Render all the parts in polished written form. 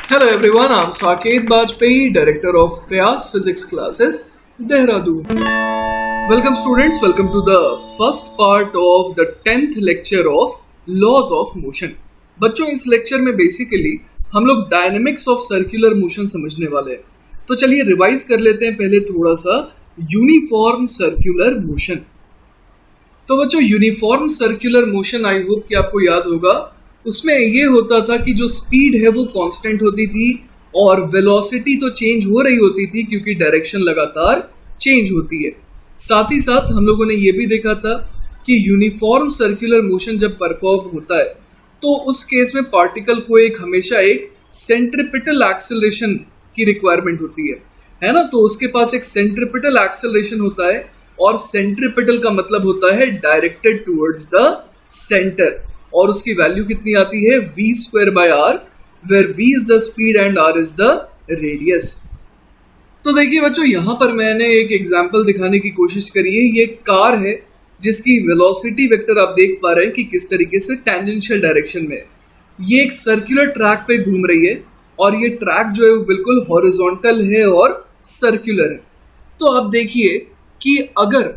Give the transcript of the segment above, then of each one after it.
Hello everyone, I'm Saket Bajpayee, Director of Prayas Physics Classes, Dehradun. Welcome students, welcome to the first part of the 10th lecture of Laws of Motion. बच्चों इस lecture में basically हम लोग dynamics of circular motion समझने वाले हैं. तो चलिए रिवाइज कर लेते हैं पहले थोड़ा सा यूनिफॉर्म सर्कुलर मोशन. तो बच्चों uniform circular motion I hope कि आपको याद होगा. उसमें ये होता था कि जो स्पीड है वो कांस्टेंट होती थी और वेलोसिटी तो चेंज हो रही होती थी क्योंकि डायरेक्शन लगातार चेंज होती है. साथ ही साथ हम लोगों ने ये भी देखा था कि यूनिफॉर्म सर्कुलर मोशन जब परफॉर्म होता है तो उस केस में पार्टिकल को हमेशा एक सेंट्रिपिटल एक्सेलरेशन की रिक्वायरमेंट होती है ना. तो उसके पास एक सेंट्रिपिटल एक्सेलरेशन होता है और सेंट्रिपिटल का मतलब होता है डायरेक्टेड टुवर्ड्स द सेंटर और उसकी वैल्यू कितनी आती है v²/r where v is the speed and r is the radius. तो देखिए बच्चों यहाँ पर मैंने एक एग्जांपल दिखाने की कोशिश करी है. ये कार है जिसकी वेलोसिटी वेक्टर आप देख पा रहे हैं कि किस तरीके से टेंजेंशियल डायरेक्शन में है. ये एक सर्कुलर ट्रैक पे घूम रही है और ये ट्रैक जो है वो बिल्कुल हॉरिजॉन्टल है और सर्कुलर है. तो आप देखिए कि अगर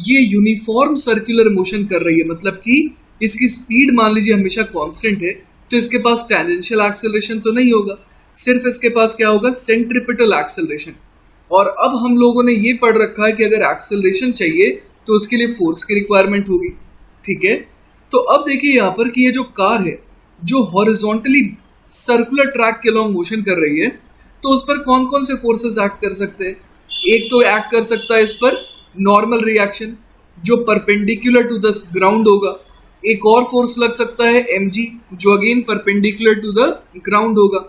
ये यूनिफॉर्म सर्कुलर मोशन कर रही है मतलब कि इसकी स्पीड मान लीजिए हमेशा कांस्टेंट है तो इसके पास टेंजेंशियल एक्सेलरेशन तो नहीं होगा, सिर्फ इसके पास क्या होगा सेंट्रिपिटल एक्सेलरेशन. और अब हम लोगों ने ये पढ़ रखा है कि अगर एक्सेलरेशन चाहिए तो उसके लिए फोर्स की रिक्वायरमेंट होगी. ठीक है, तो अब देखिए यहाँ पर कि ये जो कार है जो हॉरिजॉन्टली सर्कुलर ट्रैक के लॉन्ग मोशन कर रही है तो उस पर कौन कौन से फोर्सेस एक्ट कर सकते हैं. एक तो एक्ट कर सकता है इस पर नॉर्मल रिएक्शन जो परपेंडिकुलर टू द ग्राउंड होगा. एक और फोर्स लग सकता है mg जो again perpendicular to the ground होगा.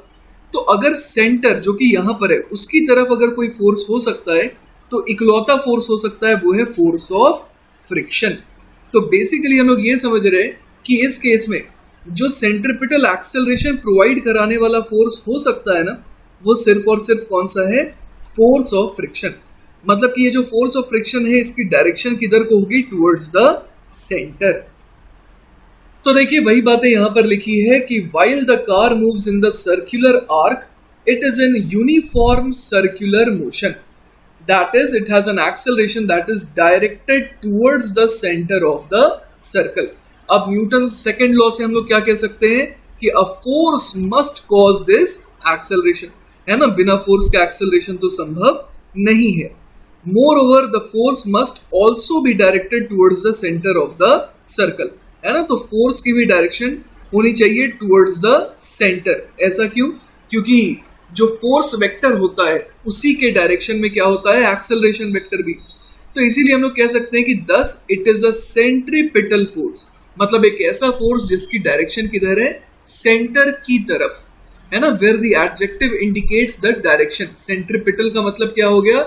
तो अगर सेंटर जो कि यहाँ पर है उसकी तरफ अगर कोई फोर्स हो सकता है तो इकलौता फोर्स हो सकता है वो है फोर्स ऑफ फ्रिक्शन. तो बेसिकली हम लोग ये समझ रहे हैं कि इस केस में जो सेंट्रिपिटल एक्सेलरेशन प्रोवाइड कराने वाला फोर्स हो सकता है ना वो सिर्फ और सिर्फ कौन सा है, फोर्स ऑफ फ्रिक्शन. मतलब कि ये जो फोर्स ऑफ फ्रिक्शन है इसकी डायरेक्शन किधर को होगी, टुवर्ड्स द सेंटर. तो देखिए वही बातें यहां पर लिखी है कि while the car moves in the circular arc, it is in uniform circular motion. That is, it has an acceleration that is directed towards the center of the circle. अब न्यूटन सेकेंड लॉ से हम लोग क्या कह सकते हैं कि a force must cause this acceleration, है ना. बिना फोर्स के एक्सेलरेशन तो संभव नहीं है. Moreover, the force must also be directed towards the center of the circle, है ना. तो फोर्स की भी डायरेक्शन होनी चाहिए टुवर्ड्स द सेंटर. ऐसा क्यों? क्योंकि जो फोर्स वेक्टर होता है उसी के डायरेक्शन में क्या होता है, एक्सेलरेशन वेक्टर भी. तो इसीलिए हम लोग कह सकते हैं कि thus it is a centripetal force, मतलब एक ऐसा फोर्स जिसकी डायरेक्शन किधर है, सेंटर की तरफ, है ना. Where the adjective indicates the direction. Centripetal का मतलब क्या हो गया,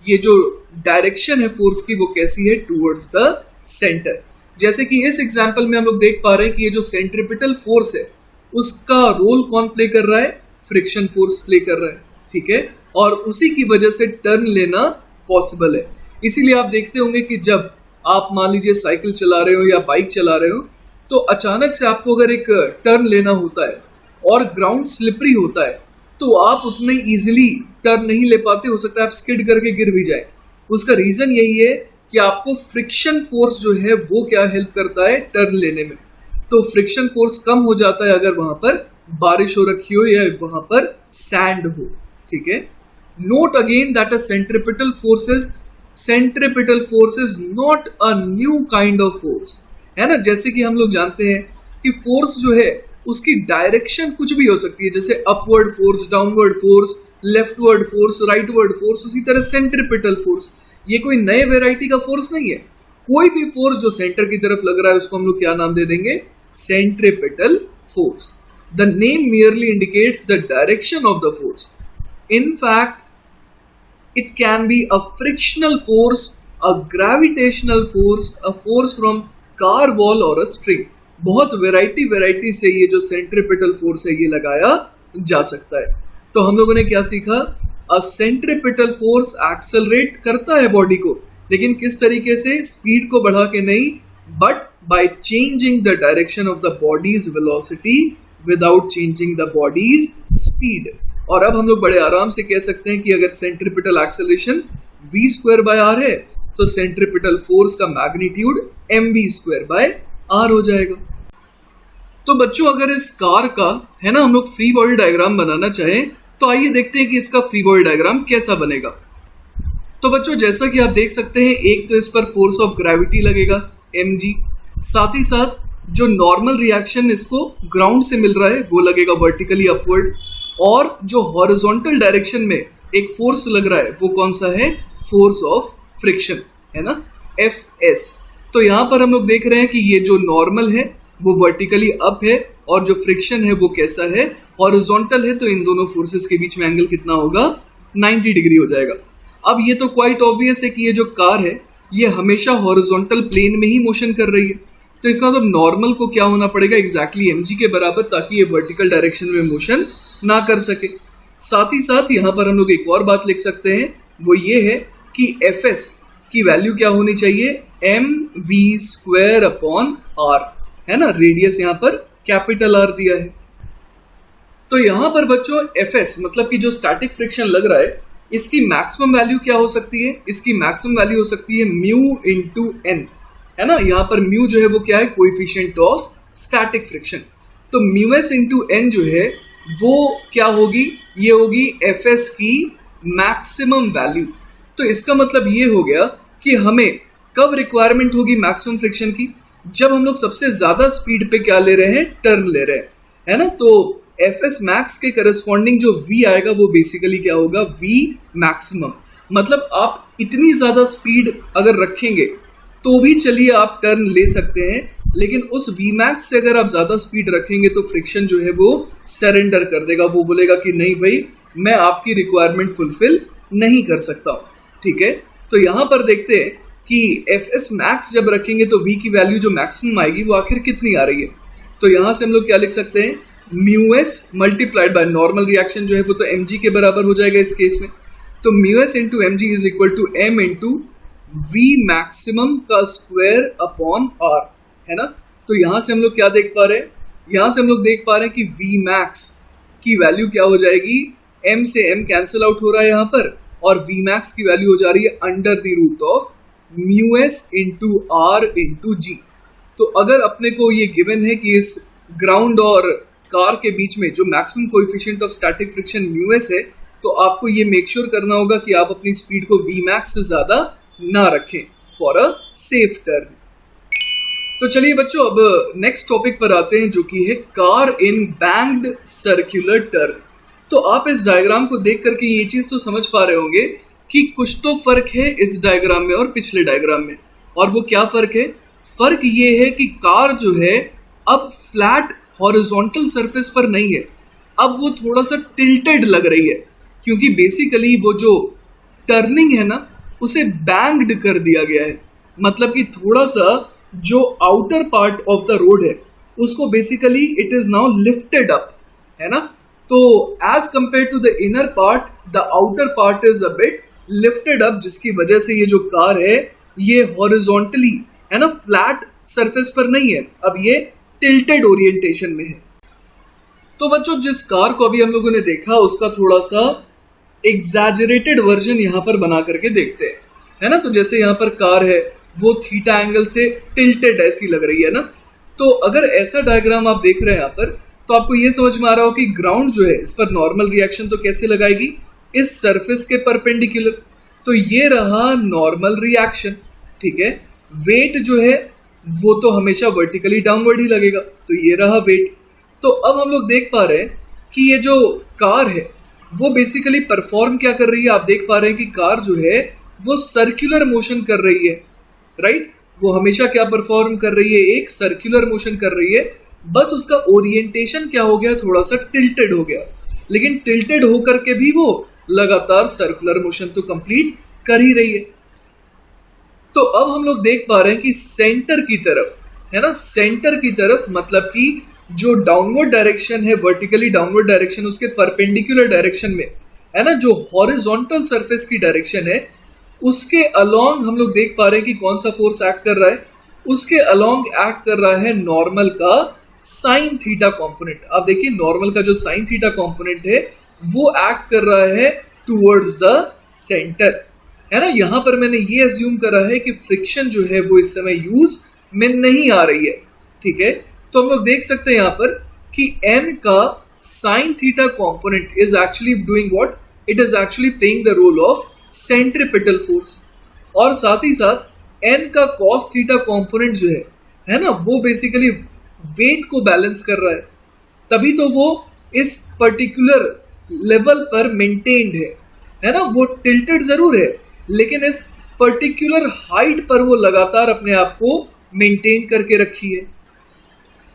ये जो डायरेक्शन है फोर्स की वो कैसी है, टुवर्ड्स द सेंटर. जैसे कि इस एग्जाम्पल में हम लोग देख पा रहे हैं कि ये जो सेंट्रिपिटल फोर्स है उसका रोल कौन प्ले कर रहा है, फ्रिक्शन फोर्स प्ले कर रहा है. ठीक है, और उसी की वजह से टर्न लेना पॉसिबल है. इसीलिए आप देखते होंगे कि जब आप मान लीजिए साइकिल चला रहे हो या बाइक चला रहे हो तो अचानक से आपको अगर एक टर्न लेना होता है और ग्राउंड स्लिपरी होता है तो आप उतने ईजिली टर्न नहीं ले पाते. हो सकता है आप स्किड करके गिर भी जाए. उसका रीजन यही है कि आपको फ्रिक्शन फोर्स जो है वो क्या हेल्प करता है, टर्न लेने में. तो फ्रिक्शन फोर्स कम हो जाता है अगर वहां पर बारिश हो रखी हो या वहां पर सैंड हो. ठीक है, note again that a centripetal force is not a new kind of force, है ना. जैसे कि हम लोग जानते हैं कि फोर्स जो है उसकी डायरेक्शन कुछ भी हो सकती है, जैसे upward force, downward force, leftward force, rightward force. उसी तरह सेंट्रिपिटल फोर्स ये कोई नए वेराइटी का फोर्स नहीं है. कोई भी फोर्स जो सेंटर की तरफ लग रहा है उसको हम लोग क्या नाम दे देंगे, centripetal force. The name merely indicates the direction of the force. In fact it can be a frictional force, a gravitational force, a force from car wall और अ स्ट्रिंग. बहुत वेराइटी से ये जो सेंट्रिपिटल फोर्स है ये लगाया जा सकता है. तो हम लोगों ने क्या सीखा, अ सेंट्रिपिटल फोर्स एक्सेलरेट करता है बॉडी को, लेकिन किस तरीके से, स्पीड को बढ़ा के नहीं, but by changing the direction of the bodies velocity without changing the body's speed. और अब हम लोग बड़े आराम से कह सकते हैं कि अगर centripetal acceleration v square by R है तो सेंट्रीपिटल फोर्स का magnitude mv square by R हो जाएगा। तो बच्चों अगर इस कार का है ना हम लोग फ्री बॉडी डायग्राम बनाना चाहें तो आइए देखते हैं कि इसका फ्री बॉडी डायग्राम कैसा बनेगा। तो बच्चों जैसा कि आप देख सकते हैं, एक तो इस पर फोर्स ऑफ ग्रेविटी लगेगा mg, साथ ही साथ जो नॉर्मल रिएक्शन इसको ग्राउंड से मिल रहा है वो लगेगा वर्टिकली अपवर्ड, और जो हॉरिजॉन्टल डायरेक्शन में एक फोर्स लग रहा है वो कौन सा है, फोर्स ऑफ फ्रिक्शन, है ना, Fs। तो यहाँ पर हम लोग देख रहे हैं कि ये जो नॉर्मल है वो वर्टिकली अप है और जो फ्रिक्शन है वो कैसा है, हॉरिजॉन्टल है। तो इन दोनों फोर्सेस के बीच में एंगल कितना होगा, 90 डिग्री हो जाएगा। अब ये तो क्वाइट ऑब्वियस है कि ये जो कार है ये हमेशा हॉरिजॉन्टल प्लेन में ही मोशन कर रही है, तो इसका मतलब नॉर्मल को क्या होना पड़ेगा, एग्जैक्टली mg के बराबर, ताकि ये वर्टिकल डायरेक्शन में मोशन ना कर सके। साथ ही साथ यहाँ पर हम लोग एक और बात लिख सकते हैं, वो ये है कि Fs की वैल्यू क्या होनी चाहिए, mv स्क्वायर अपॉन r, है ना, रेडियस यहाँ पर कैपिटल R दिया है। तो यहाँ पर बच्चों Fs मतलब कि जो स्टैटिक फ्रिक्शन लग रहा है इसकी मैक्सिमम वैल्यू क्या हो सकती है, इसकी मैक्सिमम वैल्यू हो सकती है म्यू इंटू एन, है ना। यहाँ पर म्यू जो है वो क्या है, कोएफिशिएंट ऑफ स्टैटिक फ्रिक्शन। तो म्यू एस इंटू एन जो है वो क्या होगी, ये होगी Fs की मैक्सिमम वैल्यू। तो इसका मतलब ये हो गया कि हमें कब रिक्वायरमेंट होगी मैक्सिमम फ्रिक्शन की, जब हम लोग सबसे ज्यादा स्पीड पे क्या ले रहे हैं, टर्न ले रहे हैं, है ना। तो Fs मैक्स के करस्पॉन्डिंग जो V आएगा वो बेसिकली क्या होगा, V मैक्सिमम। मतलब आप इतनी ज्यादा स्पीड अगर रखेंगे तो भी चलिए आप टर्न ले सकते हैं, लेकिन उस V मैक्स से अगर आप ज्यादा स्पीड रखेंगे तो फ्रिक्शन जो है वो सरेंडर कर देगा, वो बोलेगा कि नहीं भाई मैं आपकी रिक्वायरमेंट फुलफिल नहीं कर सकता हूँ, ठीक है। तो यहाँ पर देखते हैं कि Fs मैक्स जब रखेंगे तो V की वैल्यू जो मैक्सिमम आएगी वो आखिर कितनी आ रही है। तो यहाँ से हम लोग क्या लिख सकते हैं, mu S multiplied by normal reaction जो है वो तो mg के बराबर हो जाएगा इस केस में। तो mu S into M G is equal to m into V maximum का स्क्वायर अपॉन r, है ना। तो यहाँ से हम लोग क्या देख पा रहे हैं, यहाँ से हम लोग देख पा रहे हैं कि V मैक्स की वैल्यू क्या हो जाएगी, m से m कैंसिल आउट हो रहा है यहाँ पर, और V मैक्स की वैल्यू हो जा रही है under the root of mu S into r into g. तो अगर अपने को ये गिवन है कि इस ग्राउंड और कार के बीच में जो maximum coefficient of static friction mu S है, तो आपको ये मेक श्योर करना होगा कि आप अपनी स्पीड को V मैक्स से ज्यादा ना रखें फॉर अ सेफ टर्न। तो चलिए बच्चों अब नेक्स्ट टॉपिक पर आते हैं, जो कि है car in banked circular turn. तो आप इस डायग्राम को देख करके ये चीज तो समझ पा रहे होंगे कि कुछ तो फर्क है इस डायग्राम में और पिछले डायग्राम में, और वो क्या फर्क है, फर्क ये है कि कार जो है अब फ्लैट हॉरिजॉन्टल सरफेस पर नहीं है, अब वो थोड़ा सा टिल्टेड लग रही है, क्योंकि बेसिकली वो जो टर्निंग है ना उसे बैंक्ड कर दिया गया है। मतलब कि थोड़ा सा जो outer part of the road है उसको basically it is now lifted up, है ना। तो as compare to the inner part, the outer part is a bit lifted up, जिसकी वजह से ये जो कार है ये हॉरिजॉन्टली, है ना, फ्लैट सरफेस पर नहीं है, अब ये टिल्टेड ओरिएंटेशन में है। तो बच्चों जिस कार को अभी हम लोगों ने देखा उसका थोड़ा सा एग्जैजरेटेड वर्जन यहाँ पर बना करके देखते हैं, है ना। तो जैसे यहाँ पर कार है वो थीटा एंगल से टिल्टेड ऐसी लग रही है ना। तो अगर ऐसा डायग्राम आप देख रहे हैं यहाँ पर, तो आपको ये समझ में आ रहा हो कि ग्राउंड जो है इस पर नॉर्मल रिएक्शन तो कैसे लगाएगी, इस सरफेस के परपेंडिकुलर। तो ये रहा नॉर्मल रिएक्शन, ठीक है। वेट जो है वो तो हमेशा वर्टिकली डाउनवर्ड ही लगेगा, तो ये रहा वेट। तो अब हम लोग देख पा रहे हैं कि ये जो कार है वो बेसिकली परफॉर्म क्या कर रही है, आप देख पा रहे हैं कि कार जो है वो सर्कुलर मोशन कर रही है, राइट। वो हमेशा क्या परफॉर्म कर रही है, एक सर्कुलर मोशन कर रही है, बस उसका ओरिएंटेशन क्या हो गया, थोड़ा सा टिल्टेड हो गया, लेकिन टिल्टेड होकर के भी वो लगातार सर्कुलर मोशन तो कंप्लीट कर ही रही है। तो अब हम लोग देख पा रहे हैं कि सेंटर की तरफ, है ना, सेंटर की तरफ मतलब कि जो डाउनवर्ड डायरेक्शन है, वर्टिकली डाउनवर्ड डायरेक्शन, उसके परपेंडिकुलर डायरेक्शन में, है ना, जो हॉरिजॉन्टल सरफेस की डायरेक्शन है उसके अलोंग हम लोग देख पा रहे हैं कि कौन सा फोर्स एक्ट कर रहा है, उसके अलोंग एक्ट कर रहा है नॉर्मल का साइन थीटा कंपोनेंट। आप देखिए नॉर्मल का जो साइन थीटा कंपोनेंट है वो एक्ट कर रहा है टूवर्ड्स द सेंटर, है ना। यहां पर मैंने ये अज्यूम करा है कि फ्रिक्शन जो है वो इस समय यूज में नहीं आ रही है, ठीक है। तो हम लोग देख सकते हैं यहां पर कि n का sine theta component is actually doing what, it is actually playing the role of centripetal force, और साथ ही साथ n का कॉस थीटा कॉम्पोनेंट जो है ना, वो बेसिकली वेट को बैलेंस कर रहा है, तभी तो वो इस पर्टिकुलर लेवल पर मेंटेन्ड है ना। वो टिल्टेड जरूर है लेकिन इस पर्टिकुलर हाइट पर वो लगातार अपने आप को मेंटेन करके रखी है।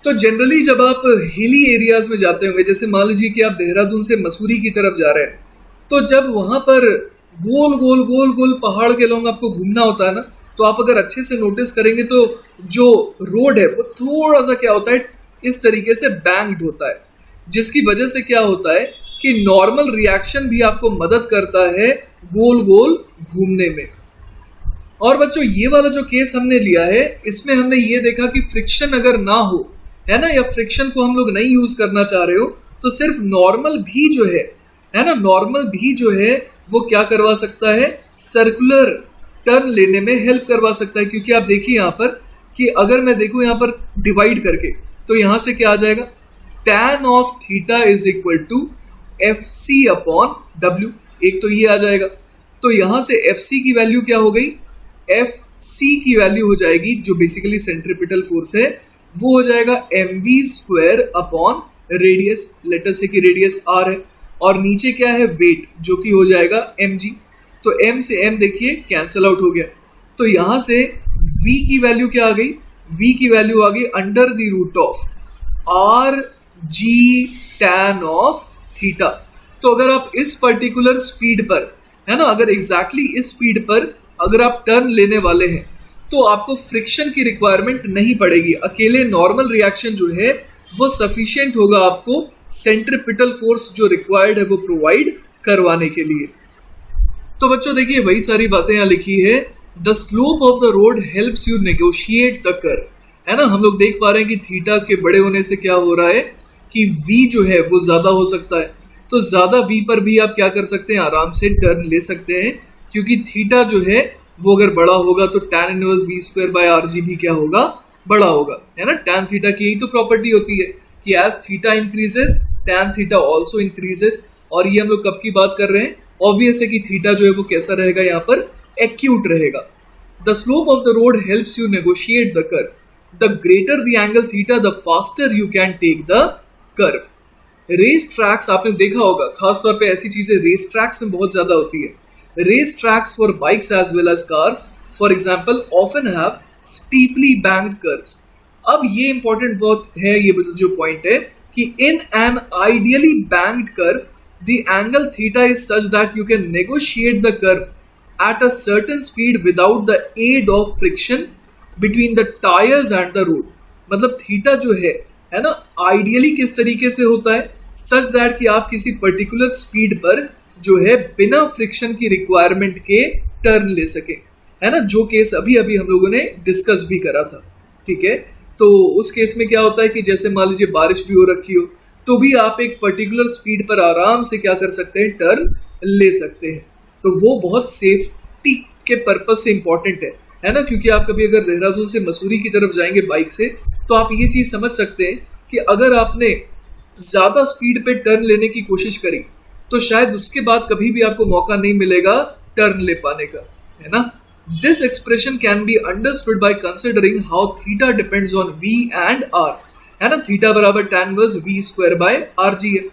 तो जनरली जब आप हिली एरियाज में जाते होंगे, जैसे मान लीजिए कि आप देहरादून से मसूरी की तरफ जा रहे हैं, तो जब वहां पर गोल गोल गोल गोल पहाड़ के लोग आपको घूमना होता है ना, तो आप अगर अच्छे से नोटिस करेंगे तो जो रोड है वो थोड़ा सा क्या होता है, इस तरीके से बैंक्ड होता है, जिसकी वजह से क्या होता है कि नॉर्मल रिएक्शन भी आपको मदद करता है गोल गोल घूमने में। और बच्चों ये वाला जो केस हमने लिया है, इसमें हमने ये देखा कि फ्रिक्शन अगर ना हो, है ना, या फ्रिक्शन को हम लोग नहीं यूज करना चाह रहे हो, तो सिर्फ नॉर्मल भी जो है ना, नॉर्मल भी जो है वो क्या करवा सकता है, सर्कुलर टर्न लेने में हेल्प करवा सकता है। क्योंकि आप देखिए यहाँ पर कि अगर मैं देखूं यहाँ पर डिवाइड करके, तो यहां से क्या आ जाएगा, tan of theta is equal to F C upon W, एक तो ये आ जाएगा। तो यहां से एफ सी की वैल्यू क्या हो गई, एफ सी की वैल्यू हो जाएगी जो बेसिकली सेंट्रीपिटल फोर्स है, वो हो जाएगा M V square upon radius, later से की रेडियस आर है, और नीचे क्या है, वेट, जो कि हो जाएगा एम जी। तो m से m देखिए कैंसल आउट हो गया, तो यहां से v की वैल्यू क्या आ गई, v की वैल्यू आ गई under the root of R G tan of theta. तो अगर आप इस पर्टिकुलर स्पीड पर, है ना, अगर एग्जैक्टली इस स्पीड पर अगर आप टर्न लेने वाले हैं, तो आपको फ्रिक्शन की रिक्वायरमेंट नहीं पड़ेगी, अकेले नॉर्मल रिएक्शन जो है वो सफिशिएंट होगा आपको सेंट्रीपिटल फोर्स जो रिक्वायर्ड है वो प्रोवाइड करवाने के लिए। तो बच्चों देखिए वही सारी बातें यहाँ लिखी है, the slope of the road helps you negotiate the curve, है ना। हम लोग देख पा रहे हैं कि थीटा के बड़े होने से क्या हो रहा है कि v जो है वो ज्यादा हो सकता है, तो ज्यादा v पर भी आप क्या कर सकते हैं, आराम से टर्न ले सकते हैं, क्योंकि थीटा जो है वो अगर बड़ा होगा तो tan inverse v square by r जी भी क्या होगा, बड़ा होगा, है ना। tan थीटा की यही तो प्रॉपर्टी होती है कि as theta increases tan theta also increases, और ये हम लोग कब की बात कर रहे हैं, ऑब्वियस है कि थीटा जो है वो कैसा रहेगा, यहाँ पर एक्यूट रहेगा। The slope of the road helps you negotiate the curve, the greater the angle theta the faster you can take the curve. Race tracks आपने देखा होगा, खासतौर पे ऐसी चीजें रेस ट्रैक्स में बहुत ज्यादा होती है। Race tracks for bikes as well as cars for example often have steeply banked curves. अब ये इंपॉर्टेंट बहुत है, ये जो पॉइंट है कि in an ideally banked curve the angle theta is such that you can negotiate the curve at a certain speed without the aid of friction between the tires and the road। मतलब theta जो है ना, ideally किस तरीके से होता है, such that कि आप किसी पर्टिकुलर स्पीड पर जो है बिना फ्रिक्शन की रिक्वायरमेंट के टर्न ले सके, है ना, जो केस अभी अभी हम लोगों ने डिस्कस भी करा था, ठीक है। तो उस केस में क्या होता है कि जैसे मान लीजिए बारिश भी हो रखी हो, तो भी आप एक पर्टिकुलर स्पीड पर आराम से क्या कर सकते हैं, टर्न ले सकते हैं। तो वो बहुत सेफ्टी के पर्पज से इंपॉर्टेंट है ना, क्योंकि आप कभी अगर देहरादून से मसूरी की तरफ जाएंगे बाइक से, तो आप ये चीज समझ सकते हैं कि अगर आपने ज्यादा स्पीड पे टर्न लेने की कोशिश करी, तो शायद उसके बाद कभी भी आपको मौका नहीं मिलेगा टर्न ले पाने का, है ना। This expression can be understood by considering how theta depends on v and r, है ना। थीटा बराबर tan inverse v square by r g है।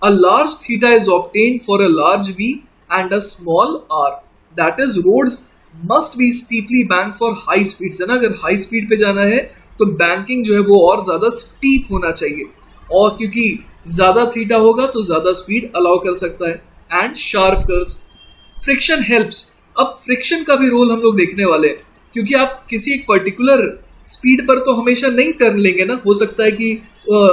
A large theta is obtained for a large v and a small r, that is roads must be steeply bank for high speeds, है ना। अगर high speed पे जाना है तो banking जो है वो और ज्यादा स्टीप होना चाहिए, और क्योंकि ज्यादा थीटा होगा तो ज्यादा स्पीड अलाउ कर सकता है। And sharp curves, friction helps. अब फ्रिक्शन का भी रोल हम लोग देखने वाले हैं, क्योंकि आप किसी एक पर्टिकुलर स्पीड पर तो हमेशा नहीं टर्न लेंगे ना, हो सकता है कि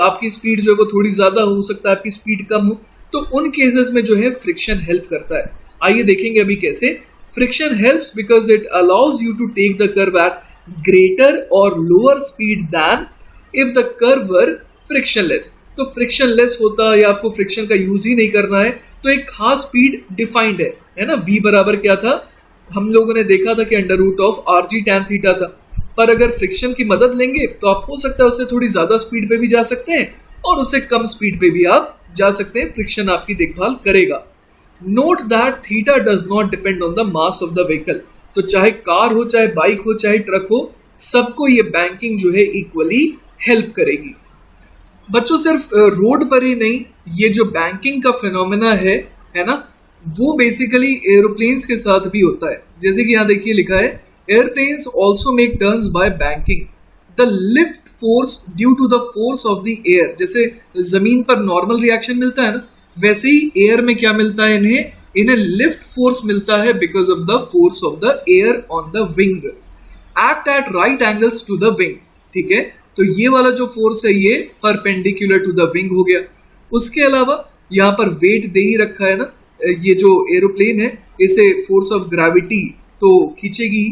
आपकी स्पीड जो है वो थोड़ी ज्यादा हो सकता है आपकी स्पीड कम हो, तो उन केसेस में जो है फ्रिक्शन हेल्प करता है। आइए देखेंगे अभी कैसे। Friction helps because it allows you to take the curve at greater or lower speed than if the curve were frictionless. तो फ्रिक्शन लेस होता या आपको फ्रिक्शन का यूज ही नहीं करना है तो एक खास स्पीड डिफाइंड है ना। v बराबर क्या था, हम लोगों ने देखा था कि under root of RG tan theta था। पर अगर फ्रिक्शन की मदद लेंगे तो आप हो सकता है उससे थोड़ी ज्यादा स्पीड पे भी जा सकते हैं और उससे कम स्पीड पे भी आप जा सकते हैं, फ्रिक्शन आपकी देखभाल करेगा। Note that theta does not depend on the mass of the vehicle. तो चाहे कार हो, चाहे बाइक हो, चाहे ट्रक हो, सबको ये बैंकिंग जो है इक्वली हेल्प करेगी। बच्चों सिर्फ रोड पर ही नहीं, ये जो बैंकिंग का फिनोमेना है ना, वो बेसिकली एरोप्लेन्स के साथ भी होता है। जैसे कि यहाँ देखिए लिखा है, airplanes also make turns by banking the lift force due to the force of the air. जैसे जमीन पर नॉर्मल रिएक्शन मिलता है ना, वैसे ही एयर में क्या मिलता है, इन्हें लिफ्ट फोर्स मिलता है because of the force of the air on the wing. Act at right angles to the wing, ठीक है। तो ये वाला जो फोर्स है ये परपेंडिकुलर टू द विंग हो गया। उसके अलावा यहाँ पर वेट दे ही रखा है ना, ये जो एरोप्लेन है इसे फोर्स ऑफ ग्रेविटी तो खींचेगी।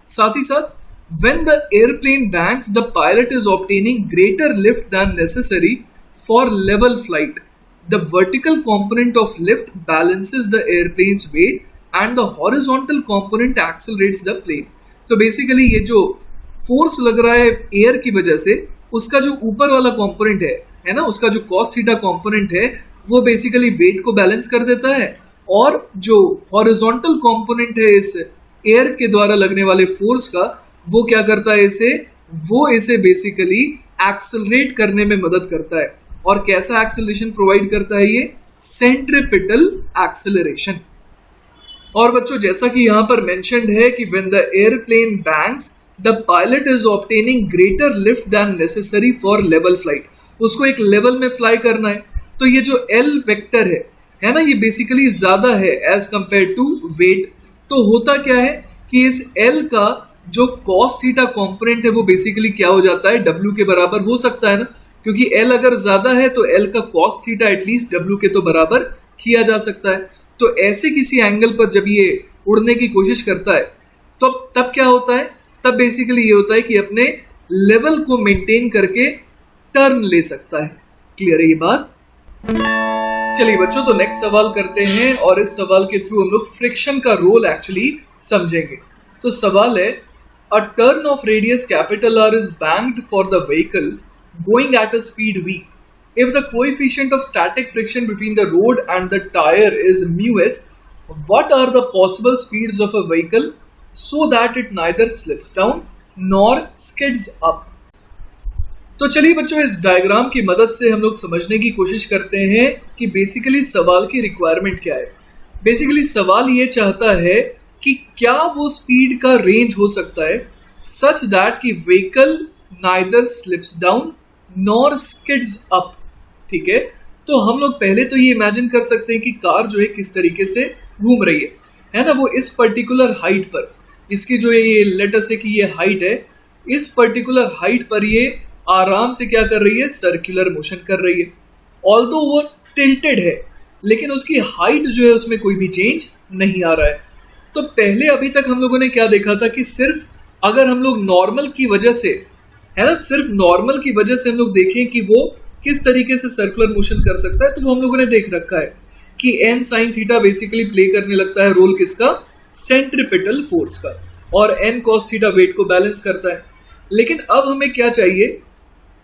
साथ ही साथ when the airplane banks, the pilot is obtaining greater lift than necessary for level flight. The vertical component of lift balances the airplane's weight and the horizontal component accelerates the plane. तो basically ये जो force लग रहा है air की वजह से, उसका जो ऊपर वाला कंपोनेंट है ना, उसका जो cos थीटा कंपोनेंट है वो बेसिकली वेट को बैलेंस कर देता है, और जो हॉरिजॉन्टल कंपोनेंट है इस एयर के द्वारा लगने वाले फोर्स का, वो क्या करता है इसे बेसिकली एक्सेलरेट करने में मदद करता है। और कैसा एक्सेलरेशन प्रोवाइड करता है ये, सेंट्रीपिटल एक्सेलरेशन। और बच्चों जैसा कि यहाँ पर मेंशन्ड है कि when the airplane banks the pilot is obtaining greater lift than necessary for level flight. उसको एक लेवल में फ्लाई करना है, तो ये जो L वेक्टर है ना, ये बेसिकली ज्यादा है एज कंपेयर टू वेट। तो होता क्या है कि इस L का जो cos थीटा कंपोनेंट है वो बेसिकली क्या हो जाता है, W के बराबर हो सकता है ना, क्योंकि L अगर ज्यादा है तो L का cos थीटा एटलीस्ट W के तो बराबर किया जा सकता है। तो ऐसे किसी एंगल पर जब ये उड़ने की कोशिश करता है तो तब क्या होता है, तब बेसिकली ये होता है कि अपने लेवल को मेंटेन करके टर्न ले सकता है। क्लियर है ये बात? चलिए बच्चों, तो नेक्स्ट सवाल करते हैं और इस सवाल के थ्रू हम लोग फ्रिक्शन का रोल एक्चुअली समझेंगे। तो सवाल है, a turn of radius capital R is banked for the vehicles going at a speed v. If the coefficient of static friction between the road and the tire is μs, what are the possible speeds of a vehicle so that it neither slips down nor skids up? तो चलिए बच्चों, इस diagram की मदद से हम लोग समझने की कोशिश करते हैं कि बेसिकली सवाल की रिक्वायरमेंट क्या है। बेसिकली सवाल ये चाहता है कि क्या वो स्पीड का रेंज हो सकता है सच दैट कि vehicle neither slips down nor skids up. ठीक है, तो हम लोग पहले तो ये इमेजिन कर सकते हैं कि कार जो है किस तरीके से घूम रही है ना, वो इस पर्टिकुलर हाइट पर, इसकी जो ये लेट अस से कि ये हाइट है, इस पर्टिकुलर हाइट पर ये आराम से क्या कर रही है, सर्कुलर मोशन कर रही है। ऑल्दो वो टिल्टेड है लेकिन उसकी हाइट जो है उसमें कोई भी चेंज नहीं आ रहा है। तो पहले अभी तक हम लोगों ने क्या देखा था कि सिर्फ अगर हम लोग नॉर्मल की वजह से, है ना, सिर्फ नॉर्मल की वजह से हम लोग देखें कि वो किस तरीके से सर्कुलर मोशन कर सकता है, तो वो हम लोगों ने देख रखा है कि n sin theta basically play करने लगता है रोल किसका, सेंट्रीपिटल फोर्स का, और n cos थीटा वेट को बैलेंस करता है। लेकिन अब हमें क्या चाहिए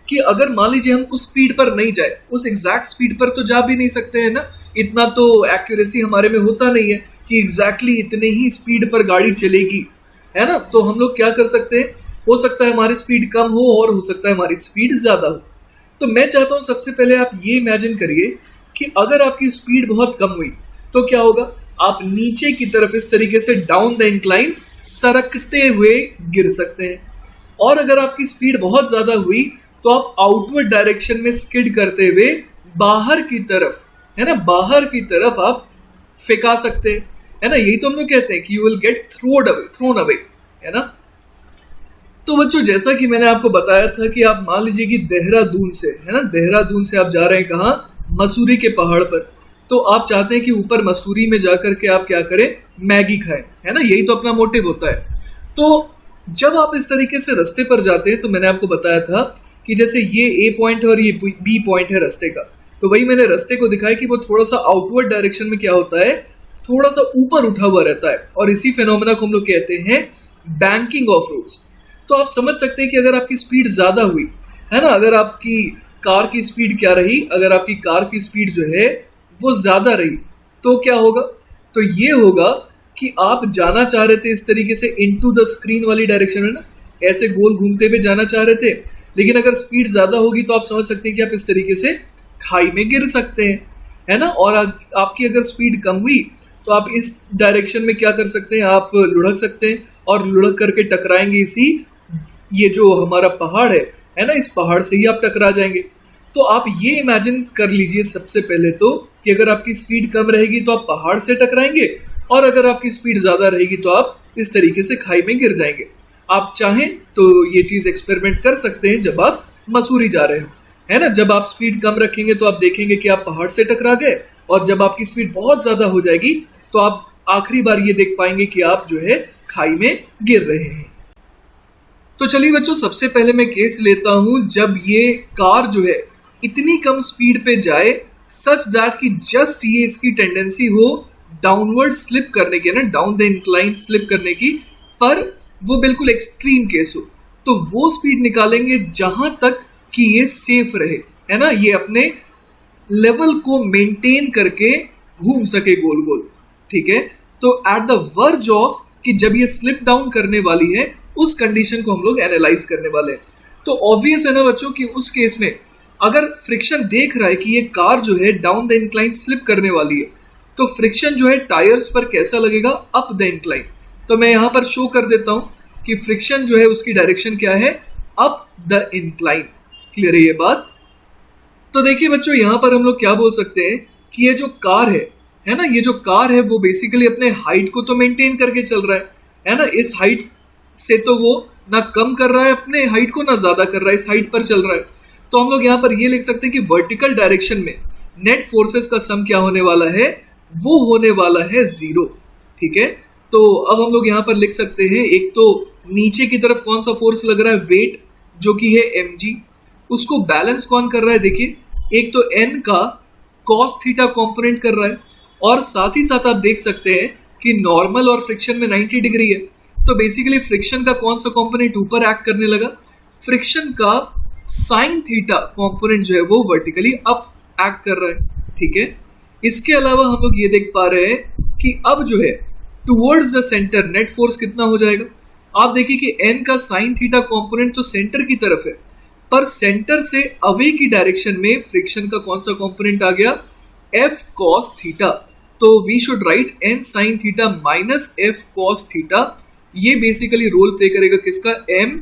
कि अगर मान लीजिए हम उस स्पीड पर नहीं जाए, उस एग्जैक्ट स्पीड पर तो जा भी नहीं सकते हैं ना, इतना तो एक्यूरेसी हमारे में होता नहीं है कि एग्जैक्टली इतने ही स्पीड पर गाड़ी चलेगी, है ना। तो हम लोग क्या कर सकते हैं, हो सकता है हमारी स्पीड कम हो और हो सकता है हमारी स्पीड ज्यादा हो। तो मैं चाहता हूं सबसे पहले आप ये इमेजिन करिए कि अगर आपकी स्पीड बहुत कम हुई तो क्या होगा, आप नीचे की तरफ इस तरीके से डाउन द इंक्लाइन सरकते हुए गिर सकते हैं। और अगर आपकी स्पीड बहुत ज्यादा हुई तो आप आउटवर्ड डायरेक्शन में स्किड करते हुए बाहर की तरफ, है ना, बाहर की तरफ आप फेंका सकते हैं, है ना। यही तो हम लोग कहते हैं कि you will get thrown away, है ना। तो बच्चों जैसा कि मैंने आपको बताया था कि आप मान लीजिए कि देहरादून से, है ना, देहरादून से आप जा रहे हैं कहाँ, मसूरी के पहाड़ पर। तो आप चाहते हैं कि ऊपर मसूरी में जाकर के आप क्या करें, मैगी खाएं, है ना, यही तो अपना मोटिव होता है। तो जब आप इस तरीके से रास्ते पर जाते हैं तो मैंने आपको बताया था कि जैसे ये ए पॉइंट है और ये बी पॉइंट है रास्ते का, तो वही मैंने रास्ते को दिखाया कि वो थोड़ा सा आउटवर्ड डायरेक्शन में क्या होता है, थोड़ा सा ऊपर उठा हुआ रहता है, और इसी फिनोमेना को हम लोग कहते हैं बैंकिंग ऑफ रोड्स। तो आप समझ सकते हैं कि अगर आपकी स्पीड ज़्यादा हुई है ना, अगर आपकी कार की स्पीड क्या रही, अगर आपकी कार की स्पीड जो है वो ज़्यादा रही तो क्या होगा, तो ये होगा कि आप जाना चाह रहे थे इस तरीके से इनटू द स्क्रीन वाली डायरेक्शन में ना, ऐसे गोल घूमते हुए जाना चाह रहे थे, लेकिन अगर स्पीड ज़्यादा होगी तो आप समझ सकते हैं कि आप इस तरीके से खाई में गिर सकते हैं, है ना। और आपकी अगर स्पीड कम हुई तो आप इस डायरेक्शन में क्या कर सकते हैं, आप लुढ़क सकते हैं और लुढ़क करके टकराएंगे इसी, ये जो हमारा पहाड़ है ना, इस पहाड़ से ही आप टकरा जाएंगे। तो आप ये इमेजिन कर लीजिए सबसे पहले तो कि अगर आपकी स्पीड कम रहेगी तो आप पहाड़ से टकराएंगे, और अगर आपकी स्पीड ज़्यादा रहेगी तो आप इस तरीके से खाई में गिर जाएंगे। आप चाहें तो ये चीज़ एक्सपेरिमेंट कर सकते हैं जब आप मसूरी जा रहे हो, है ना। जब आप स्पीड कम रखेंगे तो आप देखेंगे कि आप पहाड़ से टकरा गए, और जब आपकी स्पीड बहुत ज़्यादा हो जाएगी तो आप आखिरी बार ये देख पाएंगे कि आप जो है खाई में गिर रहे हैं। तो चलिए बच्चों, सबसे पहले मैं केस लेता हूं जब ये कार जो है इतनी कम स्पीड पे जाए सच दैट कि जस्ट ये इसकी टेंडेंसी हो डाउनवर्ड स्लिप करने की, ना डाउन द इंक्लाइन स्लिप करने की, पर वो बिल्कुल एक्सट्रीम केस हो, तो वो स्पीड निकालेंगे जहां तक कि ये सेफ रहे, है ना, ये अपने लेवल को मेंटेन करके घूम सके गोल गोल, ठीक है। तो एट द वर्ज ऑफ कि जब ये स्लिप डाउन करने वाली है उस कंडीशन को हम लोग एनालाइज करने वाले हैं। तो ऑब्वियस है ना बच्चों कि उस केस में अगर फ्रिक्शन देख रहा है कि ये कार जो है डाउन द इंक्लाइन स्लिप करने वाली है, तो फ्रिक्शन जो है टायर्स पर कैसा लगेगा, अप द इंक्लाइन। तो मैं यहाँ पर शो कर देता हूँ कि फ्रिक्शन जो है उसकी डायरेक्शन क्या है, अप द इंक्लाइन। क्लियर है ये बात। तो देखिए बच्चों, यहाँ पर हम लोग क्या बोल सकते हैं कि ये जो कार है ना, ये जो कार है वो बेसिकली अपने हाइट को तो मेंटेन करके चल रहा है ना, इस हाइट से तो वो ना कम कर रहा है अपने हाइट को, ना ज्यादा कर रहा है, इस हाइट पर चल रहा है। तो हम लोग यहाँ पर ये लिख सकते हैं कि वर्टिकल डायरेक्शन में नेट फोर्सेस का सम क्या होने वाला है, वो होने वाला है 0, ठीक है। तो अब हम लोग यहाँ पर लिख सकते हैं, एक तो नीचे की तरफ कौन सा फोर्स लग रहा है, वेट जो कि है mg, उसको बैलेंस कौन कर रहा है, देखिए एक तो n का cos थीटा कॉम्पोनेंट कर रहा है, और साथ ही साथ आप देख सकते हैं कि नॉर्मल और फ्रिक्शन में 90 डिग्री है, तो बेसिकली फ्रिक्शन का कौन सा कॉम्पोनेंट ऊपर एक्ट करने लगा, फ्रिक्शन का साइन थीटा कॉम्पोनेंट जो है वो वर्टिकली अप एक्ट कर रहा है, ठीक है। इसके अलावा हम लोग ये देख पा रहे हैं कि अब जो है towards the centre net force कितना हो जाएगा। आप देखिए कि n का साइन थीटा कॉम्पोनेंट तो सेंटर की तरफ है, पर सेंटर से अवे की डायरेक्शन में फ्रिक्शन का कौन सा कॉम्पोनेंट आ गया, f cos थीटा। तो we should write n sin theta minus f cos theta. ये बेसिकली रोल प्ले करेगा किसका, m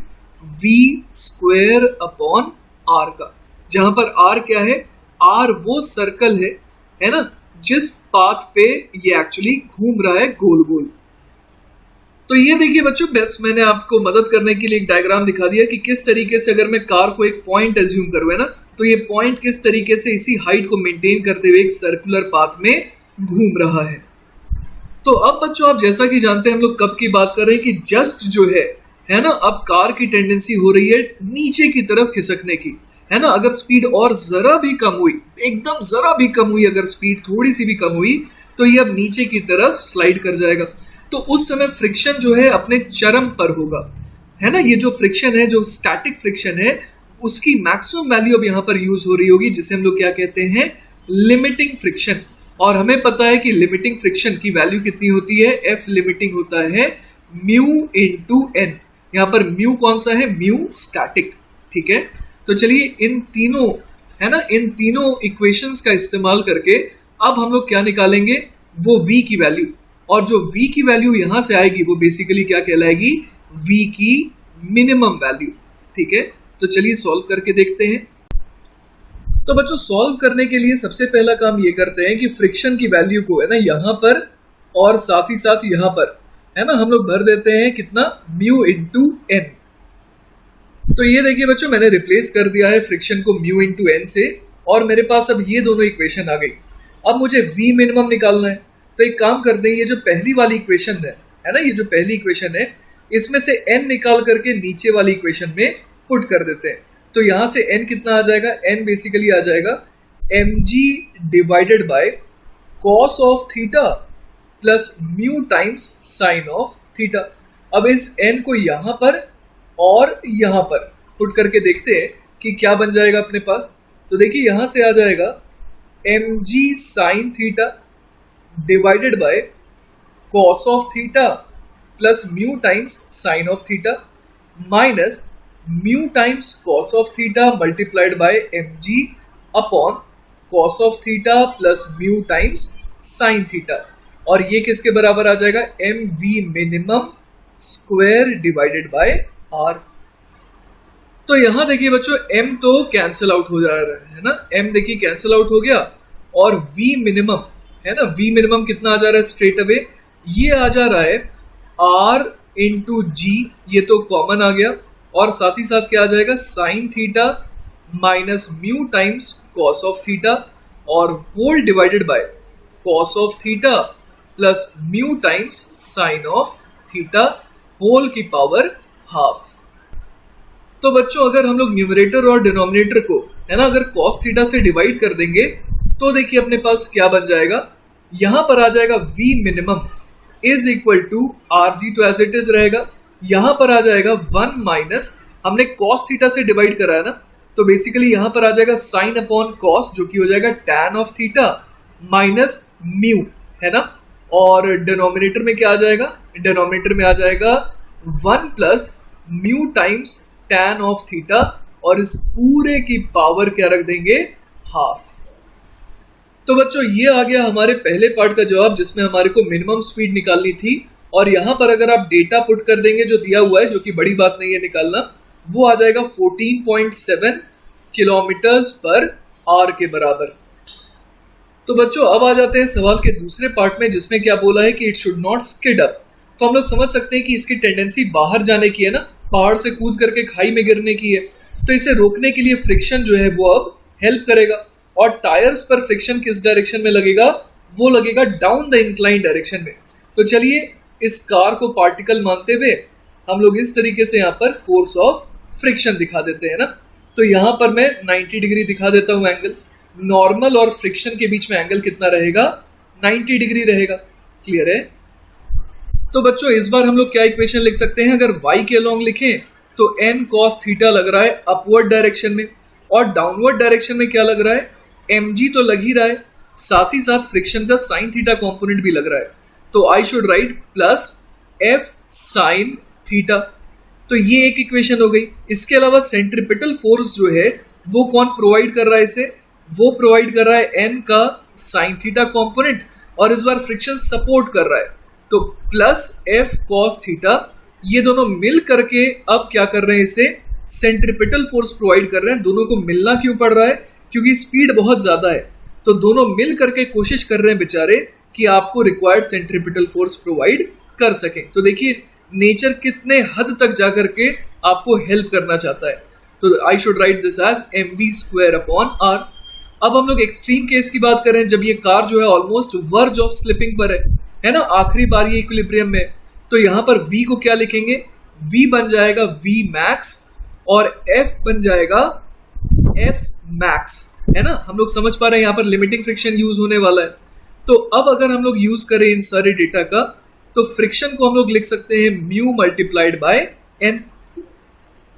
v square upon r का, जहां पर r क्या है, r वो सर्कल है ना, जिस पाथ पे ये एक्चुअली घूम रहा है गोल गोल। तो ये देखिए बच्चों, बस मैंने आपको मदद करने के लिए एक डायग्राम दिखा दिया कि किस तरीके से अगर मैं कार को एक पॉइंट एज्यूम करूँ ना, तो ये पॉइंट किस तरीके से इसी हाइट को मेंटेन करते हुए एक सर्कुलर पाथ में घूम रहा है। तो अब बच्चों, आप जैसा कि जानते हैं हम लोग कब की बात कर रहे हैं कि जस्ट जो है ना, अब कार की टेंडेंसी हो रही है नीचे की तरफ खिसकने की, है ना। अगर स्पीड और जरा भी कम हुई, एकदम जरा भी कम हुई, अगर स्पीड थोड़ी सी भी कम हुई तो ये अब नीचे की तरफ स्लाइड कर जाएगा। तो उस समय फ्रिक्शन जो है अपने चरम पर होगा, है ना। ये जो फ्रिक्शन है, जो स्टैटिक फ्रिक्शन है, उसकी मैक्सिमम वैल्यू अब यहाँ पर यूज हो रही होगी, जिसे हम लोग क्या कहते हैं, लिमिटिंग फ्रिक्शन। और हमें पता है कि लिमिटिंग फ्रिक्शन की वैल्यू कितनी होती है, एफ लिमिटिंग होता है म्यू इंटू एन। यहाँ पर म्यू कौन सा है, म्यू स्टैटिक, ठीक है। तो चलिए इन तीनों, है ना, इन तीनों इक्वेशंस का इस्तेमाल करके अब हम लोग क्या निकालेंगे, वो v की वैल्यू। और जो v की वैल्यू यहां से आएगी वो बेसिकली क्या कहलाएगी, v की मिनिमम वैल्यू, ठीक है। तो चलिए सॉल्व करके देखते हैं। तो बच्चों, सॉल्व करने के लिए सबसे पहला काम ये करते हैं कि फ्रिक्शन की वैल्यू को, है ना, यहाँ पर और साथ ही साथ यहाँ पर, है ना, हम लोग भर देते हैं कितना, म्यू इंटू एन। तो ये देखिए बच्चों, मैंने रिप्लेस कर दिया है फ्रिक्शन को म्यू इंटू एन से, और मेरे पास अब ये दोनों इक्वेशन आ गई। अब मुझे v मिनिमम निकालना है, तो एक काम करते हैं, ये जो पहली वाली इक्वेशन है ना, ये जो पहली इक्वेशन है, इसमें से n निकाल करके नीचे वाली इक्वेशन में पुट कर देते हैं। तो यहाँ से n कितना आ जाएगा, n बेसिकली आ जाएगा mg divided by cos of theta plus mu times sine of theta. अब इस n को यहाँ पर और यहाँ पर पुट करके देखते हैं कि क्या बन जाएगा अपने पास। तो देखिए यहाँ से आ जाएगा mg sine theta divided by cos of theta plus mu times sine of theta minus mu times cos of theta multiplied by mg upon cos of theta plus mu times sine theta. और ये किसके बराबर आ जाएगा, mv minimum square divided by r। तो यहाँ देखिए बच्चों m तो कैंसिल आउट हो जा रहा है ना, m देखिए कैंसिल आउट हो गया और v मिनिमम है ना, v मिनिमम कितना आ जा रहा है स्ट्रेट अवे, ये आ जा रहा है r इंटू जी, ये तो कॉमन आ गया और साथ ही साथ क्या आ जाएगा sine theta minus mu times cos of theta और whole divided by cos of theta plus mu times sine of theta whole की पावर हाफ। तो बच्चों अगर हम लोग न्यूमरेटर और डिनोमिनेटर को है ना अगर कॉस थीटा से डिवाइड कर देंगे तो देखिए अपने पास क्या बन जाएगा, यहां पर आ जाएगा v minimum is equal to R G, तो एज इट इज रहेगा। यहां पर आ जाएगा 1 माइनस, हमने कॉस थीटा से डिवाइड करा है ना, तो बेसिकली यहां पर आ जाएगा साइन अपॉन कॉस जो कि हो जाएगा tan of theta minus mu है ना, और डिनोमिनेटर में क्या आ जाएगा, डिनोमिनेटर में आ जाएगा 1 plus mu times tan of theta और इस पूरे की पावर क्या रख देंगे, हाफ। तो बच्चों ये आ गया हमारे पहले पार्ट का जवाब जिसमें हमारे को मिनिमम स्पीड निकालनी थी। और यहाँ पर अगर आप डेटा पुट कर देंगे जो दिया हुआ है, जो कि बड़ी बात नहीं है निकालना, वो आ जाएगा 14.7 किलोमीटर्स पर आवर के बराबर। तो बच्चों अब आ जाते हैं सवाल के दूसरे पार्ट में जिसमें क्या बोला है कि it should not skid up. तो हम लोग समझ सकते हैं कि इसकी टेंडेंसी बाहर जाने की है ना, पहाड़ से कूद करके खाई में गिरने की है। तो इसे रोकने के लिए फ्रिक्शन जो है वो अब हेल्प करेगा। और टायर्स पर फ्रिक्शन किस डायरेक्शन में लगेगा, वो लगेगा डाउन द इंक्लाइन डायरेक्शन में। तो चलिए इस कार को पार्टिकल मानते हुए हम लोग इस तरीके से यहाँ पर फोर्स ऑफ फ्रिक्शन दिखा देते हैं ना। तो यहाँ पर मैं 90 डिग्री दिखा देता हूँ एंगल, नॉर्मल और फ्रिक्शन के बीच में एंगल कितना रहेगा, 90 डिग्री रहेगा। क्लियर है। तो बच्चों इस बार हम लोग क्या इक्वेशन लिख सकते हैं, अगर y के अलोंग लिखें तो n cos थीटा लग रहा है अपवर्ड डायरेक्शन में और डाउनवर्ड डायरेक्शन में क्या लग रहा है, mg तो लग ही रहा है, साथ ही साथ फ्रिक्शन का साइन थीटा कंपोनेंट भी लग रहा है। तो I should right plus f sign theta. तो ये एक इक्वेशन हो गई। इसके अलावा सेंट्रीपिटल फोर्स जो है वो कौन प्रोवाइड कर रहा है इसे, वो प्रोवाइड कर रहा है n का साइन थीटा कंपोनेंट और इस बार फ्रिक्शन सपोर्ट कर रहा है। तो प्लस f cos थीटा, ये दोनों मिल करके अब क्या कर रहे हैं, इसे सेंट्रीपिटल फोर्स प्रोवाइड कर रहे हैं। दोनों को मिलना क्यों पड़ रहा है, क्योंकि स्पीड बहुत ज्यादा है। तो दोनों मिल करके कोशिश कर रहे हैं बेचारे कि आपको रिक्वायर्ड सेंट्रीपिटल फोर्स प्रोवाइड कर सकें। तो देखिए नेचर कितने हद तक जा करके आपको हेल्प करना चाहता है। तो I should write this as mv square upon r। अब हम लोग एक्सट्रीम केस की बात करें, जब ये कार जो है ऑलमोस्ट वर्ज ऑफ स्लिपिंग पर है ना, आखिरी बार ये इक्विलिब्रियम में, तो यहाँ पर v को क्या लिखेंगे, v बन जाएगा v मैक्स और f बन जाएगा f मैक्स, है ना। हम लोग समझ पा रहे हैं यहाँ पर लिमिटिंग फ्रिक्शन यूज होने वाला है। तो अब अगर हम लोग यूज करें इन सारे डेटा का, तो फ्रिक्शन को हम लोग लिख सकते हैं म्यू मल्टीप्लाइड बाय n।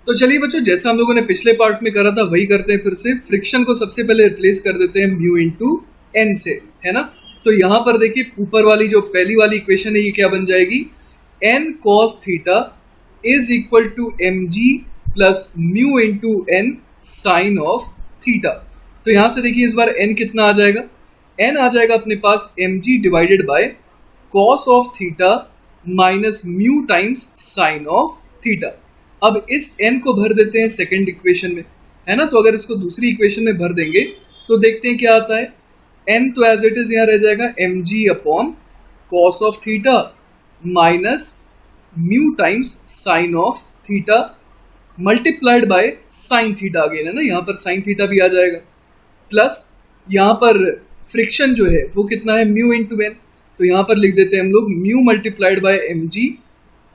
तो चलिए बच्चों जैसा हम लोगों ने पिछले पार्ट में करा था वही करते हैं फिर से। फ्रिक्शन को सबसे पहले रिप्लेस कर देते हैं म्यू इंटू n से, है ना। तो यहाँ पर देखिए ऊपर वाली जो पहली वाली इक्वेशन है ये क्या बन जाएगी, n cos theta is equal to mg plus mu into n sine of theta. तो यहाँ से देखिए इस बार n कितना आ जाएगा, n आ जाएगा अपने पास mg divided by cos of theta minus mu times sine of theta. अब इस n को भर देते हैं सेकेंड इक्वेशन में, है ना। तो अगर इसको दूसरी इक्वेशन में भर देंगे तो देखते हैं क्या आता है, n तो एज इट इज यहाँ रह जाएगा mg upon cos of theta minus mu times sine of theta multiplied by sine theta again, है ना। यहाँ पर साइन थीटा भी आ जाएगा प्लस यहाँ पर फ्रिक्शन जो है वो कितना है, म्यू इंटू n। तो यहाँ पर लिख देते हैं हम लोग mu multiplied by mg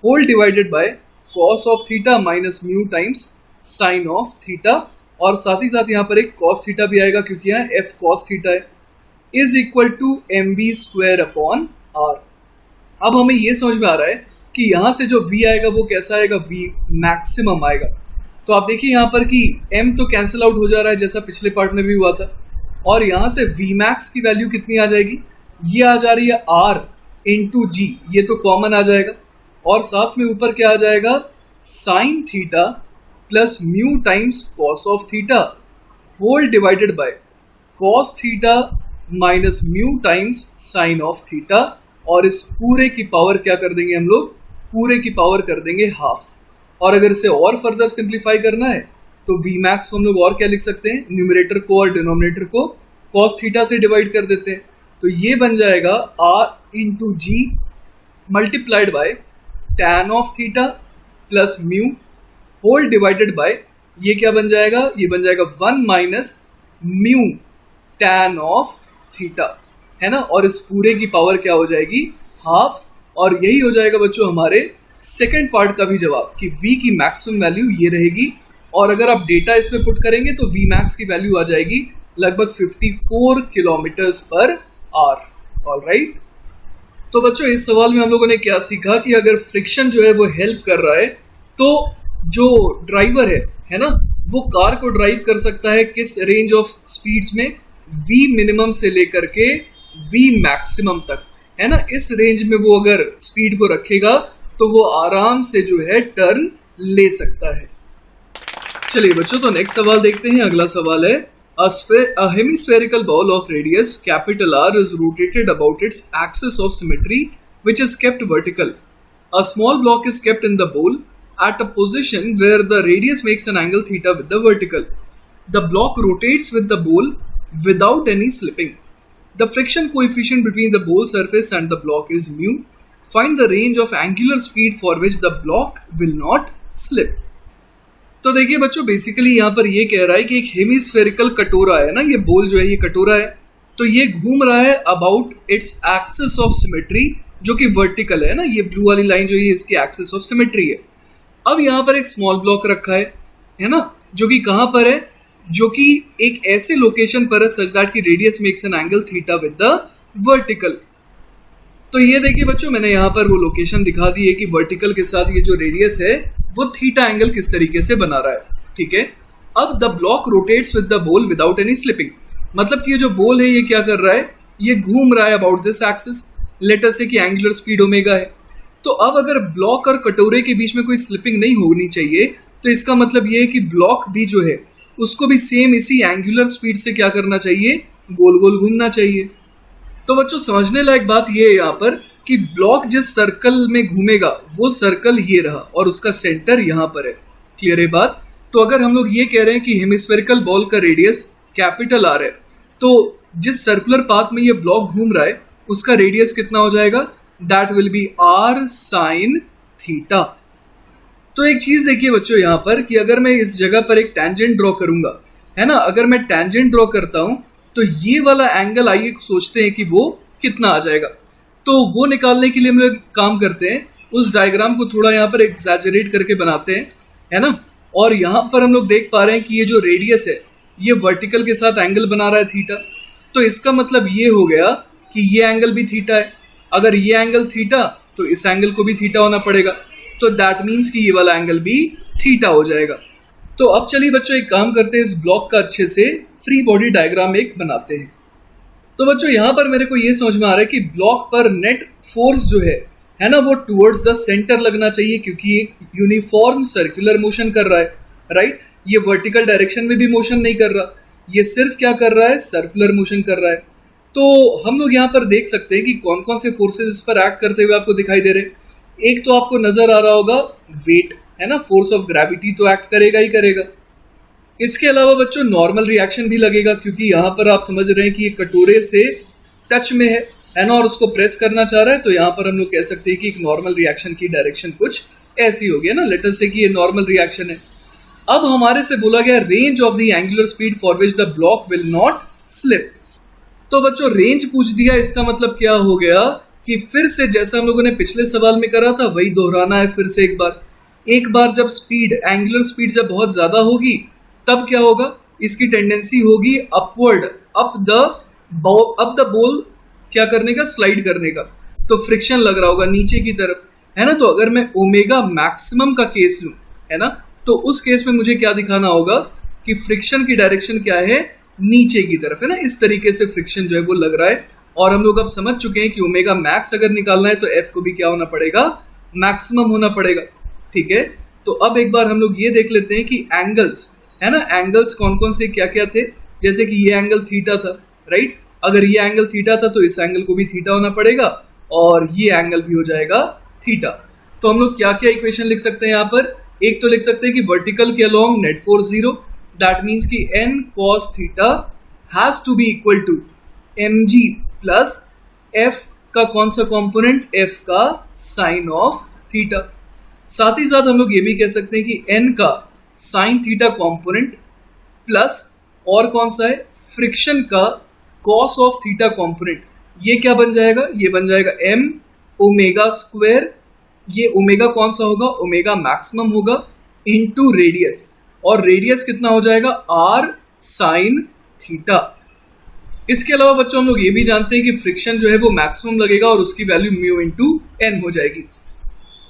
whole divided by cos of theta minus mu times sine of theta, और साथ ही साथ यहाँ पर एक कॉस थीटा भी आएगा क्योंकि यहाँ एफ कॉस थीटा है, is equal to M B square upon R. अब हमें ये समझ में आ रहा है कि यहाँ से जो v आएगा वो कैसा आएगा, v मैक्सिमम आएगा। तो आप देखिए यहाँ पर कि m तो कैंसिल आउट हो जा रहा है जैसा पिछले पार्ट में भी हुआ था, और यहाँ से v मैक्स की वैल्यू कितनी आ जाएगी, ये आ जा रही है r इंटू जी, ये तो कॉमन आ जाएगा, और साथ में ऊपर क्या आ जाएगा, sine theta plus mu times cos of theta whole divided by cos theta minus mu times sine of theta, और इस पूरे की पावर क्या कर देंगे हम लोग, पूरे की पावर कर देंगे हाफ। और अगर इसे और फर्दर सिंप्लीफाई करना है तो v मैक्स को हम लोग और क्या लिख सकते हैं, न्यूमरेटर को और डिनोमिनेटर को cos थीटा से डिवाइड कर देते हैं, तो ये बन जाएगा r into G multiplied by tan of theta plus mu whole divided by, ये क्या बन जाएगा, ये बन जाएगा 1 minus mu tan of theta, है ना, और इस पूरे की पावर क्या हो जाएगी, हाफ। और यही हो जाएगा बच्चों हमारे सेकंड पार्ट का भी जवाब कि v की मैक्सिमम वैल्यू ये रहेगी, और अगर आप डेटा इसमें पुट करेंगे तो v मैक्स की वैल्यू आ जाएगी लगभग 54 किलोमीटर्स पर आवर। ऑलराइट, तो बच्चों इस सवाल में हम लोगों ने क्या सीखा कि अगर फ्रिक्शन जो है वो हेल्प कर रहा है तो जो ड्राइवर है ना, वो कार को ड्राइव कर सकता है किस रेंज ऑफ स्पीड्स में, v मिनिमम से लेकर के v मैक्सिमम तक, है ना, इस रेंज में वो अगर स्पीड को रखेगा तो वो आराम से जो है टर्न ले सकता है। चलिए बच्चों, तो नेक्स्ट सवाल देखते हैं। अगला सवाल है, a hemispherical ball of radius capital R is rotated about its axis of symmetry which is kept vertical. A small block is kept in the bowl at a position where the radius makes an angle theta with the vertical. The block rotates with the bowl without any slipping. The friction coefficient between the bowl surface and the block is mu. Find the range of angular speed for which the block will not slip. तो देखिए बच्चों, basically यहाँ पर ये कह रहा है कि एक हेमिस्फेरिकल कटोरा है ना, ये बोल जो है ये कटोरा है, तो ये घूम रहा है about its axis of symmetry जो कि वर्टिकल है ना, ये ब्लू वाली लाइन जो है इसकी एक्सिस ऑफ सिमेट्री है। अब यहाँ पर एक स्मॉल ब्लॉक रखा है ना, जो कि कहाँ पर है, जो कि एक ऐसे लोकेशन पर है सच दैट की radius makes an angle theta with the vertical. तो ये देखिए बच्चों, मैंने यहाँ पर वो लोकेशन दिखा दी है कि वर्टिकल के साथ ये जो रेडियस है वो थीटा एंगल किस तरीके से बना रहा है। ठीक है, अब the block rotates with the बोल विदाउट एनी स्लिपिंग, मतलब कि ये जो बोल है ये क्या कर रहा है, ये घूम रहा है about this axis, let us से कि एंगुलर स्पीड ओमेगा है। तो अब अगर ब्लॉक और कटोरे के बीच में कोई स्लिपिंग नहीं होनी चाहिए, तो इसका मतलब ये है कि ब्लॉक भी जो है उसको भी सेम इसी एंगुलर स्पीड से क्या करना चाहिए, गोल गोल घूमना चाहिए। तो बच्चों समझने लायक बात ये है यहाँ पर कि ब्लॉक जिस सर्कल में घूमेगा वो सर्कल ये रहा और उसका सेंटर यहाँ पर है। क्लियर है बात? तो अगर हम लोग ये कह रहे हैं कि हेमिस्फेरिकल बॉल का रेडियस कैपिटल आर है, तो जिस सर्कुलर पाथ में ये ब्लॉक घूम रहा है उसका रेडियस कितना हो जाएगा, that will be R sine theta. तो एक चीज देखिए बच्चों यहाँ पर कि अगर मैं इस जगह पर एक टेंजेंट ड्रॉ करूंगा, है ना, अगर मैं टेंजेंट ड्रॉ करता हूं तो ये वाला एंगल आइए सोचते हैं कि वो कितना आ जाएगा। तो वो निकालने के लिए हम लोग काम करते हैं, उस डायग्राम को थोड़ा यहाँ पर एग्जैजरेट करके बनाते हैं, है ना, और यहाँ पर हम लोग देख पा रहे हैं कि ये जो रेडियस है ये वर्टिकल के साथ एंगल बना रहा है थीटा। तो इसका मतलब ये हो गया कि ये एंगल भी थीटा है, अगर ये एंगल थीटा तो इस एंगल को भी थीटा होना पड़ेगा, तो दैट मीन्स कि ये वाला एंगल भी थीटा हो जाएगा। तो अब चलिए बच्चों एक काम करते हैं, इस ब्लॉक का अच्छे से फ्री बॉडी डायग्राम एक बनाते हैं। तो बच्चों यहाँ पर मेरे को ये समझ में आ रहा है कि ब्लॉक पर नेट फोर्स जो है ना, वो टुवर्ड्स द सेंटर लगना चाहिए क्योंकि एक यूनिफॉर्म सर्कुलर मोशन कर रहा है, राइट। ये वर्टिकल डायरेक्शन में भी मोशन नहीं कर रहा, ये सिर्फ क्या कर रहा है, सर्कुलर मोशन कर रहा है। तो हम लोग यहाँ पर देख सकते हैं कि कौन कौन से फोर्सेस इस पर एक्ट करते हुए आपको दिखाई दे रहे हैं। एक तो आपको नजर आ रहा होगा वेट, है ना, फोर्स ऑफ ग्रेविटी तो एक्ट करेगा ही करेगा। इसके अलावा बच्चों नॉर्मल रिएक्शन भी लगेगा क्योंकि यहाँ पर आप समझ रहे हैं कि ये कटोरे से टच में है ना, और उसको प्रेस करना चाह रहा है, तो यहाँ पर हम लोग कह सकते हैं कि एक नॉर्मल रिएक्शन की डायरेक्शन कुछ ऐसी होगी ना, लेट अस से कि ये नॉर्मल रिएक्शन है। अब हमारे से बोला गया range of the angular speed for which the block will not slip. तो बच्चों रेंज पूछ दिया, इसका मतलब क्या हो गया कि फिर से जैसा हम लोगों ने पिछले सवाल में करा था वही दोहराना है फिर से एक बार। एक बार जब स्पीड, एंगुलर स्पीड जब बहुत ज़्यादा होगी तब क्या होगा, इसकी टेंडेंसी होगी अपवर्ड, अप द बॉल क्या करने का, स्लाइड करने का। तो फ्रिक्शन लग रहा होगा नीचे की तरफ, है ना। तो अगर मैं ओमेगा मैक्सिमम का केस लूँ, है ना, तो उस केस में मुझे क्या दिखाना होगा कि फ्रिक्शन की डायरेक्शन क्या है, नीचे की तरफ, है ना। इस तरीके से फ्रिक्शन जो है वो लग रहा है। और हम लोग अब समझ चुके हैं कि ओमेगा मैक्स अगर निकालना है तो एफ को भी क्या होना पड़ेगा, मैक्सिमम होना पड़ेगा। ठीक है, तो अब एक बार हम लोग ये देख लेते हैं कि एंगल्स, है ना, एंगल्स कौन कौन से क्या क्या थे। जैसे कि ये एंगल थीटा था, राइट। अगर ये एंगल थीटा था तो इस एंगल को भी थीटा होना पड़ेगा और ये एंगल भी हो जाएगा थीटा। तो हम लोग क्या क्या इक्वेशन लिख सकते हैं यहाँ पर। एक तो लिख सकते हैं कि वर्टिकल के along net force 0, that means कि n cos theta has to be equal to mg plus f का कौन सा कंपोनेंट, f का साइन ऑफ थीटा। साथ ही साथ हम लोग ये भी कह सकते हैं कि n का साइन थीटा कंपोनेंट प्लस और कौन सा है, फ्रिक्शन का कॉस ऑफ थीटा कंपोनेंट। ये क्या बन जाएगा, ये बन जाएगा m ओमेगा स्क्वायर। ये ओमेगा कौन सा होगा, ओमेगा मैक्सिमम होगा, इनटू रेडियस। और रेडियस कितना हो जाएगा, r साइन थीटा। इसके अलावा बच्चों हम लोग ये भी जानते हैं कि फ्रिक्शन जो है वो मैक्सिमम लगेगा और उसकी वैल्यू म्यू इंटू एन हो जाएगी।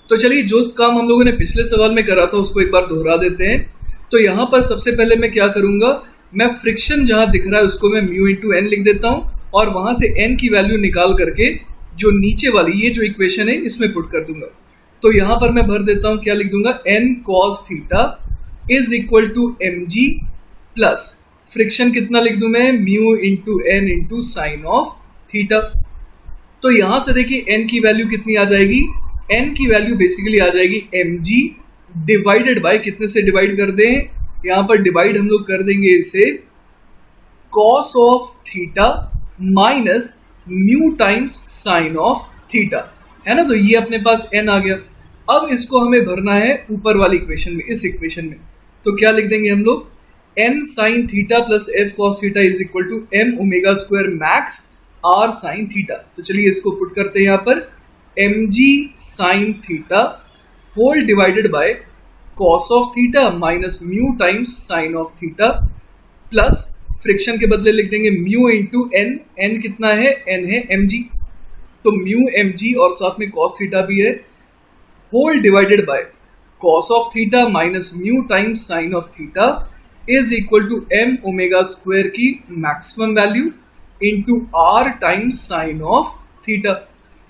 तो चलिए जो काम हम लोगों ने पिछले सवाल में करा था उसको एक बार दोहरा देते हैं। तो यहाँ पर सबसे पहले मैं क्या करूँगा, मैं फ्रिक्शन जहाँ दिख रहा है उसको मैं म्यू इंटू एन लिख देता हूँ और वहाँ से एन की वैल्यू निकाल करके जो नीचे वाली ये जो इक्वेशन है इसमें पुट कर दूंगा। तो यहाँ पर मैं भर देता हूँ, क्या लिख दूंगा, N cos theta is equal to M G plus friction कितना लिख दूं मैं, mu into N into sine of theta. तो यहाँ से देखिए एन की वैल्यू कितनी आ जाएगी, एन की वैल्यू बेसिकली आ जाएगी एम जी डिवाइडेड बाय, कितने से डिवाइड कर दें, यहाँ पर डिवाइड हम लोग कर देंगे इसे cos of theta minus mu times sine of theta, है ना। तो ये अपने पास n आ गया। अब इसको हमें भरना है ऊपर वाली इक्वेशन में, इस इक्वेशन में। तो क्या लिख देंगे हम लोग, n sine theta plus f cos theta is equal to m omega square max r sine theta. तो चलिए इसको पुट करते हैं यहाँ पर, mg sine theta whole divided by cos of theta minus mu times sine of theta plus friction के बदले लिख देंगे म्यू इंटू एन, एन कितना है, एन है mg, तो म्यू mg और साथ में cos थीटा भी है, whole divided by cos of theta minus mu times sine of theta is equal to m omega square की maximum value into r times sine of theta,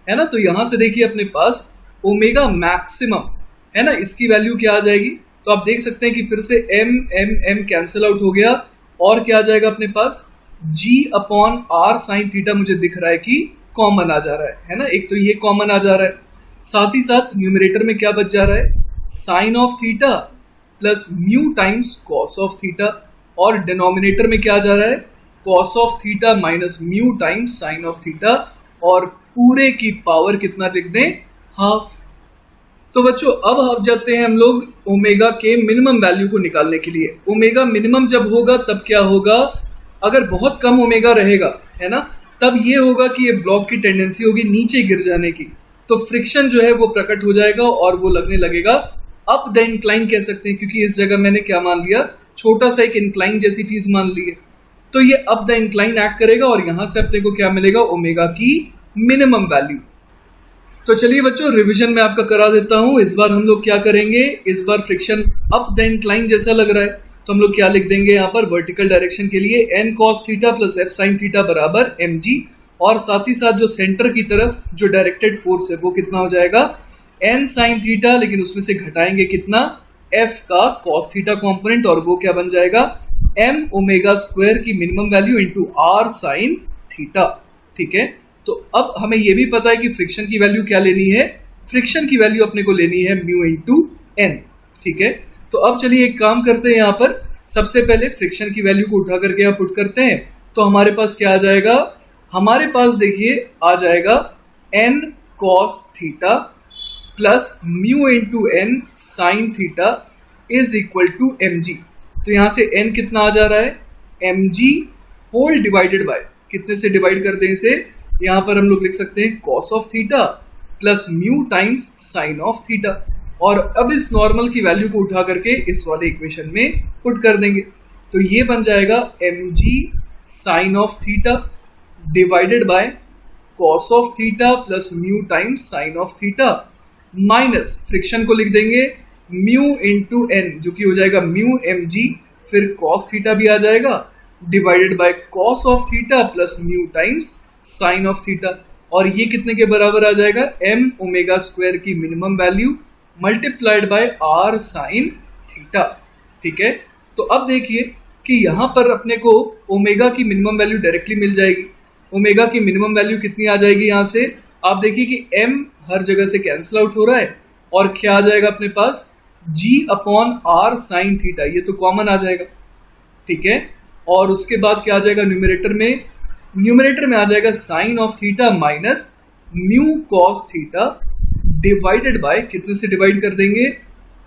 है ना। तो यहाँ से देखिए अपने पास ओमेगा मैक्सिमम, है ना, इसकी वैल्यू क्या आ जाएगी। तो आप देख सकते हैं कि फिर से m कैंसिल आउट हो गया और क्या आ जाएगा अपने पास, g upon r sine theta मुझे दिख रहा है कि कॉमन आ जा रहा है ना। एक तो ये कॉमन आ जा रहा है, साथ ही साथ न्यूमरेटर में क्या बच जा रहा है, sine of theta plus mu times cos of theta, और डिनोमिनेटर में क्या जा रहा है, cos of theta minus mu times sine of theta, और पूरे की पावर कितना लिख दें, हाफ। तो बच्चों अब जाते हैं हम लोग ओमेगा के मिनिमम वैल्यू को निकालने के लिए। ओमेगा मिनिमम जब होगा तब क्या होगा, अगर बहुत कम ओमेगा रहेगा, है ना, तब ये होगा कि ये ब्लॉक की टेंडेंसी होगी नीचे गिर जाने की, तो फ्रिक्शन जो है वो प्रकट हो जाएगा और वो लगने लगेगा अप द इंक्लाइन कह सकते हैं, क्योंकि इस जगह मैंने क्या मान लिया, छोटा सा एक इंक्लाइन जैसी चीज मान ली है। तो ये अप द इंक्लाइन एक्ट करेगा और यहां से अपने को क्या मिलेगा, ओमेगा की मिनिमम वैल्यू। तो चलिए बच्चों रिवीजन में आपका करा देता हूं। इस बार हम लोग क्या करेंगे, इस बार फ्रिक्शन अप द इंक्लाइन जैसा लग रहा है तो हम लोग क्या लिख देंगे यहाँ पर, वर्टिकल डायरेक्शन के लिए n cos theta plus f sin theta बराबर mg, और साथ ही साथ जो सेंटर की तरफ जो डायरेक्टेड फोर्स है वो कितना हो जाएगा, n sin थीटा, लेकिन उसमें से घटाएंगे कितना, f का cos थीटा कंपोनेंट, और वो क्या बन जाएगा, m ओमेगा स्क्वायर की minimum value into r sin theta. ठीक है, तो अब हमें ये भी पता है कि फ्रिक्शन की वैल्यू क्या लेनी है, फ्रिक्शन की वैल्यू अपने को लेनी है म्यू इंटू एन। ठीक है, तो अब चलिए एक काम करते हैं, यहाँ पर सबसे पहले फ्रिक्शन की वैल्यू को उठा करके यहाँ पुट करते हैं। तो हमारे पास क्या आ जाएगा, हमारे पास देखिए आ जाएगा n cos theta plus mu into N sine theta is equal to mg। तो यहाँ से n कितना आ जा रहा है, mg होल डिवाइडेड बाय, कितने से डिवाइड कर दें इसे, यहाँ पर हम लोग लिख सकते हैं cos of theta plus mu times sine of theta. और अब इस नॉर्मल की वैल्यू को उठा करके इस वाले इक्वेशन में पुट कर देंगे। तो ये बन जाएगा mg sine of theta divided by cos of theta plus mu times sine of theta minus friction को लिख देंगे म्यू इंटू एन जो कि हो जाएगा म्यू mg, फिर कॉस थीटा भी आ जाएगा divided by cos of theta plus mu times sine of theta, और ये कितने के बराबर आ जाएगा m ओमेगा स्क्वायर की minimum value multiplied by r sine theta. ठीक है, तो अब देखिए कि यहाँ पर अपने को ओमेगा की मिनिमम वैल्यू डायरेक्टली मिल जाएगी। ओमेगा की मिनिमम वैल्यू कितनी आ जाएगी यहाँ से, आप देखिए कि m हर जगह से कैंसिल आउट हो रहा है और क्या आ जाएगा अपने पास g upon r sine theta, ये तो कॉमन आ जाएगा। ठीक है, और उसके बाद क्या आ जाएगा न्यूमरेटर में आ जाएगा sine of theta minus mu cos theta divided by कितने से डिवाइड कर देंगे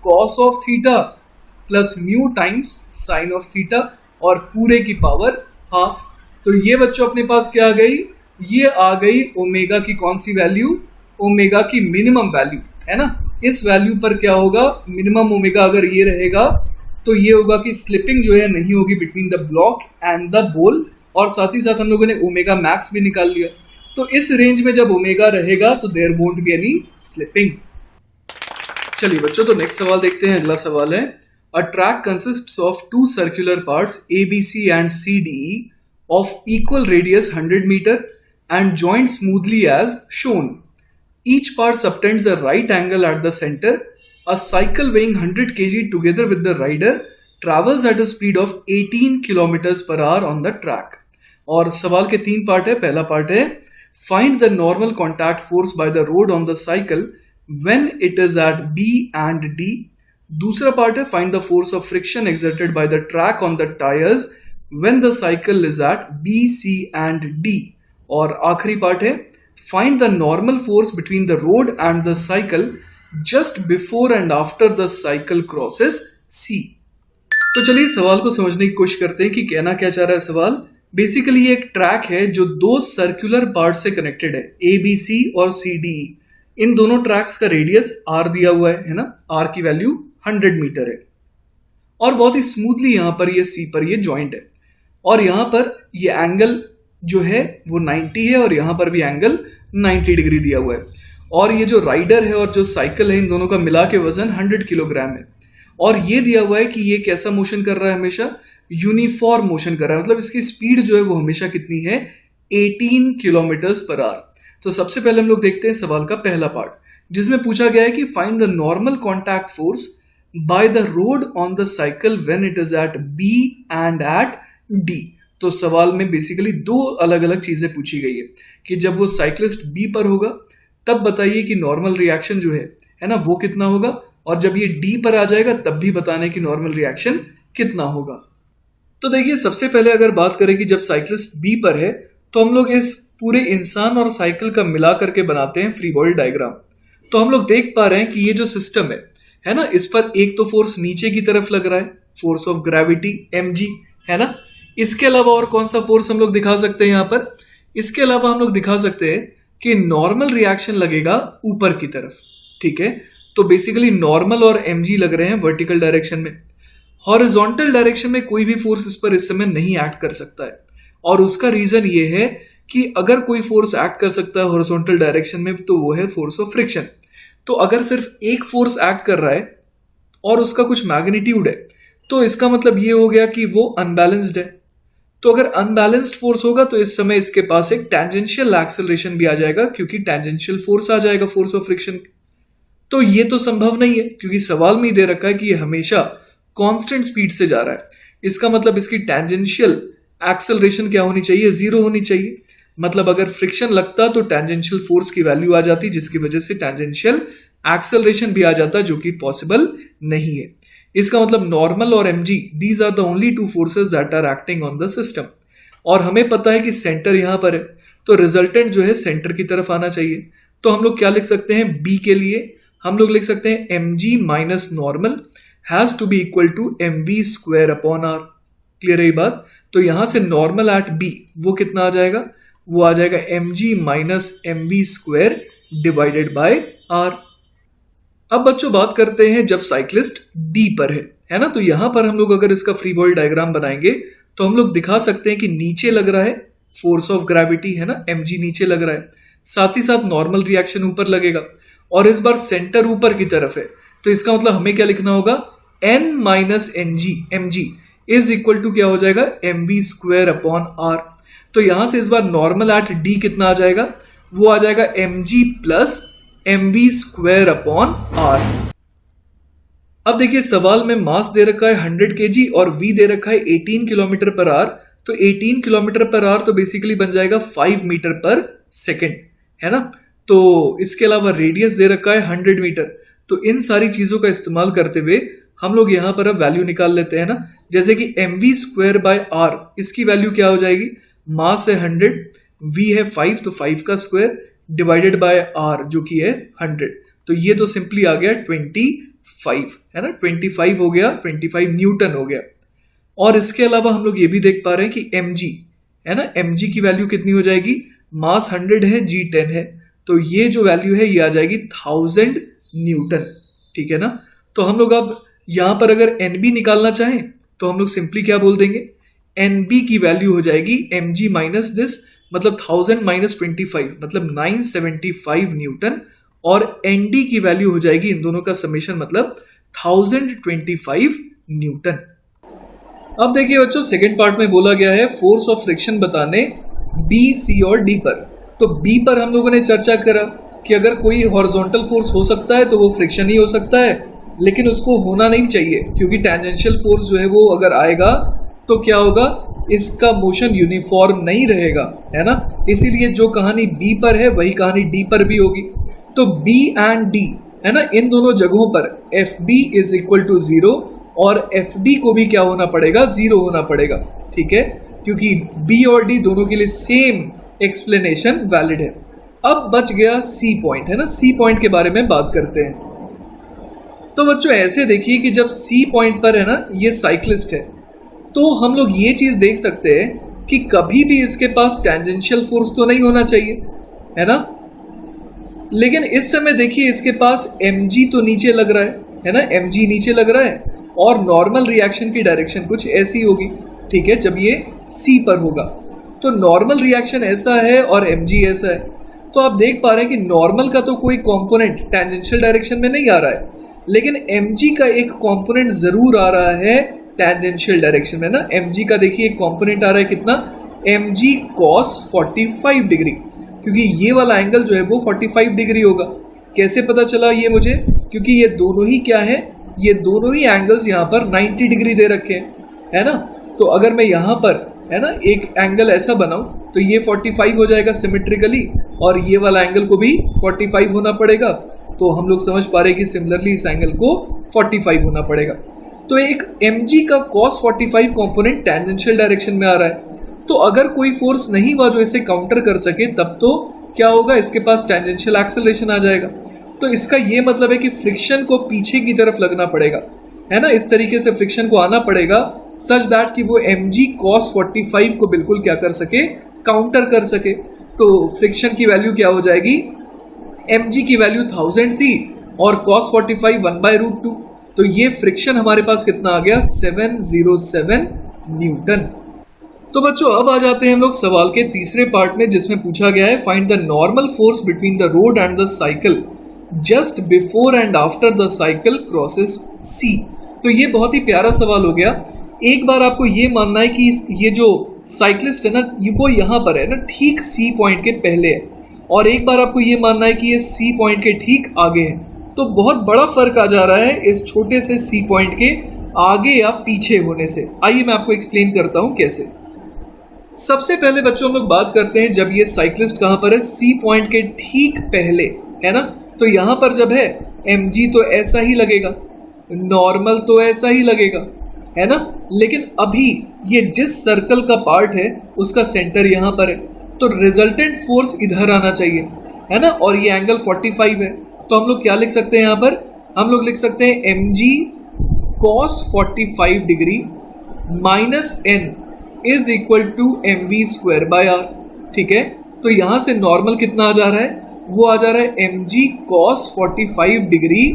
cos of theta plus mu times sine of theta और पूरे की पावर हाफ। तो ये बच्चों अपने पास क्या आ गई, ये आ गई ओमेगा की कौन सी वैल्यू, ओमेगा की मिनिमम वैल्यू, है ना। इस वैल्यू पर क्या होगा, मिनिमम ओमेगा अगर ये रहेगा तो ये होगा कि स्लिपिंग जो है नहीं होगी between the block and the बोल, और साथ ही साथ हम लोगों ने ओमेगा मैक्स भी निकाल लिया। तो इस रेंज में जब ओमेगा रहेगा तो there won't be any slipping. चलिए बच्चों, तो नेक्स्ट सवाल देखते हैं। अगला सवाल है, a track consists of two circular parts ABC and CDE of equal radius 100 metre and joint smoothly as shown. Each part subtends a right angle at the center. A cycle weighing 100 kg together with the rider travels at a speed of 18 kilometers per hour on the track. और सवाल के तीन part है। पहला part है find the normal contact force by the road on the cycle when it is at B and D. दूसरा part है find the force of friction exerted by the track on the tires when the cycle is at B, C and D. और आखिरी part है find the normal force between the road and the cycle just before and after the cycle crosses C. तो चलिए सवाल को समझने की कोशिश करते हैं कि कहना क्या चाह रहा है सवाल। बेसिकली ये एक ट्रैक है जो दो सर्कुलर पार्ट से कनेक्टेड है, ABC और CDE। इन दोनों ट्रैक्स का रेडियस R दिया हुआ है ना, R की वैल्यू 100 मीटर है, और बहुत ही स्मूथली यहाँ पर ये C पर ये जॉइंट है, और यहाँ पर ये एंगल जो है वो 90 है और यहाँ पर भी एंगल 90 डिग्री दिया हुआ है, और ये जो राइडर है और जो साइकिल है इन दोनों का मिला के वजन 100 किलोग्राम है, और ये दिया हुआ है कि ये कैसा मोशन कर रहा है, हमेशा यूनिफॉर्म मोशन कर रहा है, मतलब इसकी स्पीड जो है वो हमेशा कितनी है 18 किलोमीटर्स पर आवर। तो सबसे पहले हम लोग देखते हैं सवाल का पहला पार्ट जिसमें पूछा गया है कि find the normal contact force by the road on the cycle when it is at B and at D. तो सवाल में बेसिकली दो अलग अलग चीजें पूछी गई है कि जब वो साइक्लिस्ट बी पर होगा तब बताइए कि नॉर्मल रिएक्शन जो है ना वो कितना होगा, और जब ये डी पर आ जाएगा तब भी बताने की नॉर्मल रिएक्शन कितना होगा। तो देखिए सबसे पहले अगर बात करें कि जब साइक्लिस्ट बी पर है तो हम लोग इस पूरे इंसान और साइकिल का मिला करके बनाते हैं फ्री बॉडी डायग्राम। तो हम लोग देख पा रहे हैं कि ये जो सिस्टम है ना, इस पर एक तो फोर्स नीचे की तरफ लग रहा है, फोर्स ऑफ ग्रेविटी mg, है ना। इसके अलावा और कौन सा फोर्स हम लोग दिखा सकते हैं यहाँ पर, इसके अलावा हम लोग दिखा सकते हैं कि नॉर्मल रिएक्शन लगेगा ऊपर की तरफ। ठीक है, तो बेसिकली नॉर्मल और mg लग रहे हैं वर्टिकल डायरेक्शन में। हॉरिजॉन्टल डायरेक्शन में कोई भी फोर्स इस पर इस समय नहीं एक्ट कर सकता है, और उसका रीजन ये है कि अगर कोई फोर्स एक्ट कर सकता है हॉरिजॉन्टल डायरेक्शन में तो वो है फोर्स ऑफ फ्रिक्शन। तो अगर सिर्फ एक फोर्स एक्ट कर रहा है और उसका कुछ मैग्नीट्यूड है तो इसका मतलब ये हो गया कि वो अनबैलेंस्ड है। तो अगर अनबैलेंस्ड फोर्स होगा तो इस समय इसके पास एक टेंजेंशियल एक्सेलरेशन भी आ जाएगा, क्योंकि टेंजेंशियल फोर्स आ जाएगा फोर्स ऑफ फ्रिक्शन। तो ये तो संभव नहीं है क्योंकि सवाल में ही दे रखा है कि ये हमेशा कांस्टेंट स्पीड से जा रहा है। इसका मतलब इसकी टेंजेंशियल एक्सेलरेशन क्या होनी चाहिए, 0 होनी चाहिए। मतलब अगर फ्रिक्शन लगता तो टेंजेंशियल फोर्स की वैल्यू आ जाती, जिसकी वजह से टेंजेंशियल एक्सेलरेशन भी आ जाता, जो कि पॉसिबल नहीं है। इसका मतलब नॉर्मल और mg these are the only two forces that are acting on the system, और हमें पता है कि सेंटर यहां पर है तो रिजल्टेंट जो है सेंटर की तरफ आना चाहिए। तो हम लोग क्या लिख सकते हैं, b के लिए हम लोग लिख सकते हैं mg minus normal has to be equal to mv square upon r। Clear है ये बात। तो यहां से नॉर्मल एट b वो कितना आ जाएगा, वो आ जाएगा mg minus mv square divided by r। अब बच्चों बात करते हैं जब साइक्लिस्ट डी पर है ना। तो यहां पर हम लोग अगर इसका फ्री बॉडी डायग्राम बनाएंगे तो हम लोग दिखा सकते हैं कि नीचे लग रहा है फोर्स ऑफ ग्रेविटी, है ना, mg नीचे लग रहा है, साथ ही साथ नॉर्मल रिएक्शन ऊपर लगेगा और इस बार सेंटर ऊपर की तरफ है। तो इसका मतलब हमें क्या लिखना होगा, n minus mg is equal to क्या हो जाएगा, mv स्क्वायर अपॉन r। तो यहां से इस बार नॉर्मल एट d कितना आ जाएगा, वो आ जाएगा mg plus mv square upon r। अब देखिए सवाल में मास दे रखा है 100 kg और v दे रखा है 18 किलोमीटर पर आवर। तो 18 किलोमीटर पर आवर तो बेसिकली बन जाएगा 5 मीटर पर सेकेंड, है ना। तो इसके अलावा रेडियस दे रखा है 100 मीटर। तो इन सारी चीजों का इस्तेमाल करते हुए हम लोग यहां पर अब वैल्यू निकाल लेते हैं ना। जैसे कि mv स्क्वायर बाय r, इसकी वैल्यू क्या हो जाएगी, मास है 100, v है 5 तो 5 का स्क्वायर डिवाइडेड बाय r जो कि है 100। तो ये तो सिंपली आ गया 25, है ना, 25 हो गया, 25 न्यूटन हो गया। और इसके अलावा हम लोग ये भी देख पा रहे हैं कि mg, है ना, mg की वैल्यू कितनी हो जाएगी, मास 100 है, g 10 है, तो ये जो वैल्यू है ये आ जाएगी 1000 न्यूटन, ठीक है ना। तो हम लोग अब यहां पर अगर nb निकालना चाहें तो हम लोग सिंपली क्या बोल देंगे, nb की वैल्यू हो जाएगी mg माइनस दिस, मतलब 1000 माइनस 25 मतलब 975 न्यूटन, और nd की वैल्यू हो जाएगी इन दोनों का समेशन मतलब 1025 न्यूटन। अब देखिए बच्चों सेकेंड पार्ट में बोला गया है फोर्स ऑफ फ्रिक्शन बताने B, C और D पर। तो B पर हम लोगों ने चर्चा करा कि अगर कोई हॉरिजॉन्टल फोर्स हो सकता है तो वो फ्रिक्शन ही हो सकता है, लेकिन उसको होना नहीं चाहिए क्योंकि टेंजेंशियल फोर्स जो है वो अगर आएगा तो क्या होगा, इसका मोशन यूनिफॉर्म नहीं रहेगा, है ना। इसीलिए जो कहानी B पर है वही कहानी D पर भी होगी। तो B एंड D, है ना, इन दोनों जगहों पर FB इज इक्वल टू 0 और FD को भी क्या होना पड़ेगा, 0 होना पड़ेगा, ठीक है, क्योंकि B और D दोनों के लिए सेम एक्सप्लेनेशन वैलिड है। अब बच गया C पॉइंट, है ना। C पॉइंट के बारे में बात करते हैं। तो बच्चों ऐसे देखिए कि जब C पॉइंट पर है ना ये साइक्लिस्ट है, तो हम लोग ये चीज देख सकते हैं कि कभी भी इसके पास टेंजेंशियल फोर्स तो नहीं होना चाहिए, है ना। लेकिन इस समय देखिए इसके पास mg तो नीचे लग रहा है ना, mg नीचे लग रहा है और नॉर्मल रिएक्शन की डायरेक्शन कुछ ऐसी होगी, ठीक है, जब ये C पर होगा। तो नॉर्मल रिएक्शन ऐसा है और mg ऐसा है। तो आप देख पा रहे हैं कि नॉर्मल का तो कोई कंपोनेंट टेंजेंशियल डायरेक्शन में नहीं आ रहा है, लेकिन mg का एक कंपोनेंट जरूर आ रहा है टेंजेंशियल डायरेक्शन में ना। mg का देखिए एक कंपोनेंट आ रहा है कितना, mg cos 45 डिग्री, क्योंकि ये वाला एंगल जो है वो 45 डिग्री होगा। कैसे पता चला ये मुझे, क्योंकि ये दोनों ही क्या है, ये दोनों ही एंगल्स यहाँ पर 90 डिग्री दे रखे हैं, है ना। तो अगर मैं यहाँ पर, है ना, एक एंगल ऐसा बनाऊं तो ये 45 हो जाएगा सिमेट्रिकली और ये वाला एंगल को भी 45 होना पड़ेगा। तो हम लोग समझ पा रहे हैं कि सिमिलरली इस एंगल को 45 होना पड़ेगा। तो एक mg का cos 45 कंपोनेंट टेंजेंशियल डायरेक्शन में आ रहा है। तो अगर कोई फोर्स नहीं हुआ जो इसे काउंटर कर सके, तब तो क्या होगा, इसके पास टेंजेंशियल एक्सेलरेशन आ जाएगा। तो इसका ये मतलब है कि फ्रिक्शन को पीछे की तरफ लगना पड़ेगा, है ना, इस तरीके से फ्रिक्शन को आना पड़ेगा सच दैट कि वो mg cos 45 को बिल्कुल क्या कर सके, काउंटर कर सके। तो फ्रिक्शन की वैल्यू क्या हो जाएगी, mg की वैल्यू 1000 थी और cos 45 1/√2। तो ये फ्रिक्शन हमारे पास कितना आ गया, 707 न्यूटन। तो बच्चों अब आ जाते हैं हम लोग सवाल के तीसरे पार्ट में, जिसमें पूछा गया है find the normal force between the road and the cycle just before and after the cycle crosses C। तो ये बहुत ही प्यारा सवाल हो गया। एक बार आपको ये मानना है कि ये जो साइक्लिस्ट है ना वो यहाँ पर है ना, ठीक C पॉइंट के पहले है, और एक बार आपको ये मानना है कि ये C पॉइंट के ठीक आगे है। तो बहुत बड़ा फर्क आ जा रहा है इस छोटे से C पॉइंट के आगे या पीछे होने से। आइए मैं आपको एक्सप्लेन करता हूँ कैसे। सबसे पहले बच्चों हम लोग बात करते हैं जब ये साइक्लिस्ट कहाँ पर है, C पॉइंट के ठीक पहले, है ना। तो यहाँ पर जब है mg तो ऐसा ही लगेगा, नॉर्मल तो ऐसा ही लगेगा, है ना। लेकिन अभी ये जिस सर्कल का पार्ट है उसका सेंटर यहाँ पर है, तो रिजल्टेंट फोर्स इधर आना चाहिए, है ना। और ये एंगल 45 है, तो हम लोग क्या लिख सकते हैं यहाँ पर, हम लोग लिख सकते हैं mg cos 45 degree minus n is equal to mv square by r, ठीक है। तो यहाँ से नॉर्मल कितना आ जा रहा है, वो आ जा रहा है mg cos 45 degree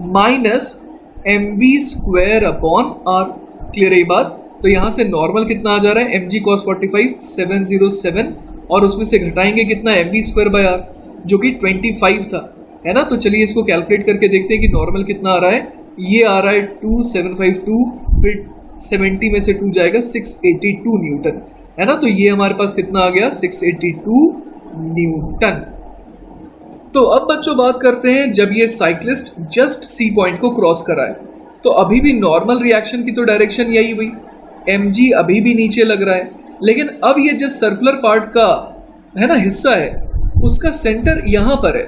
minus M V square upon R. Clear है ये बात? तो यहाँ से नॉर्मल कितना आ जा रहा है, एम जी कॉस 45 707, और उसमें से घटाएंगे कितना, M V square by R जो कि 25 था, है ना। तो चलिए इसको कैलकुलेट करके देखते हैं कि नॉर्मल कितना आ रहा है। ये आ रहा है 2752, फिर 70 में से 2 जाएगा 682 न्यूटन, है ना। तो ये हमारे पास कितना आ गया, 682 न्यूटन। तो अब बच्चों बात करते हैं जब ये साइक्लिस्ट जस्ट सी पॉइंट को क्रॉस कराए, तो अभी भी नॉर्मल रिएक्शन की तो डायरेक्शन यही हुई, mg अभी भी नीचे लग रहा है, लेकिन अब ये जिस सर्कुलर पार्ट का है ना हिस्सा है उसका सेंटर यहाँ पर है।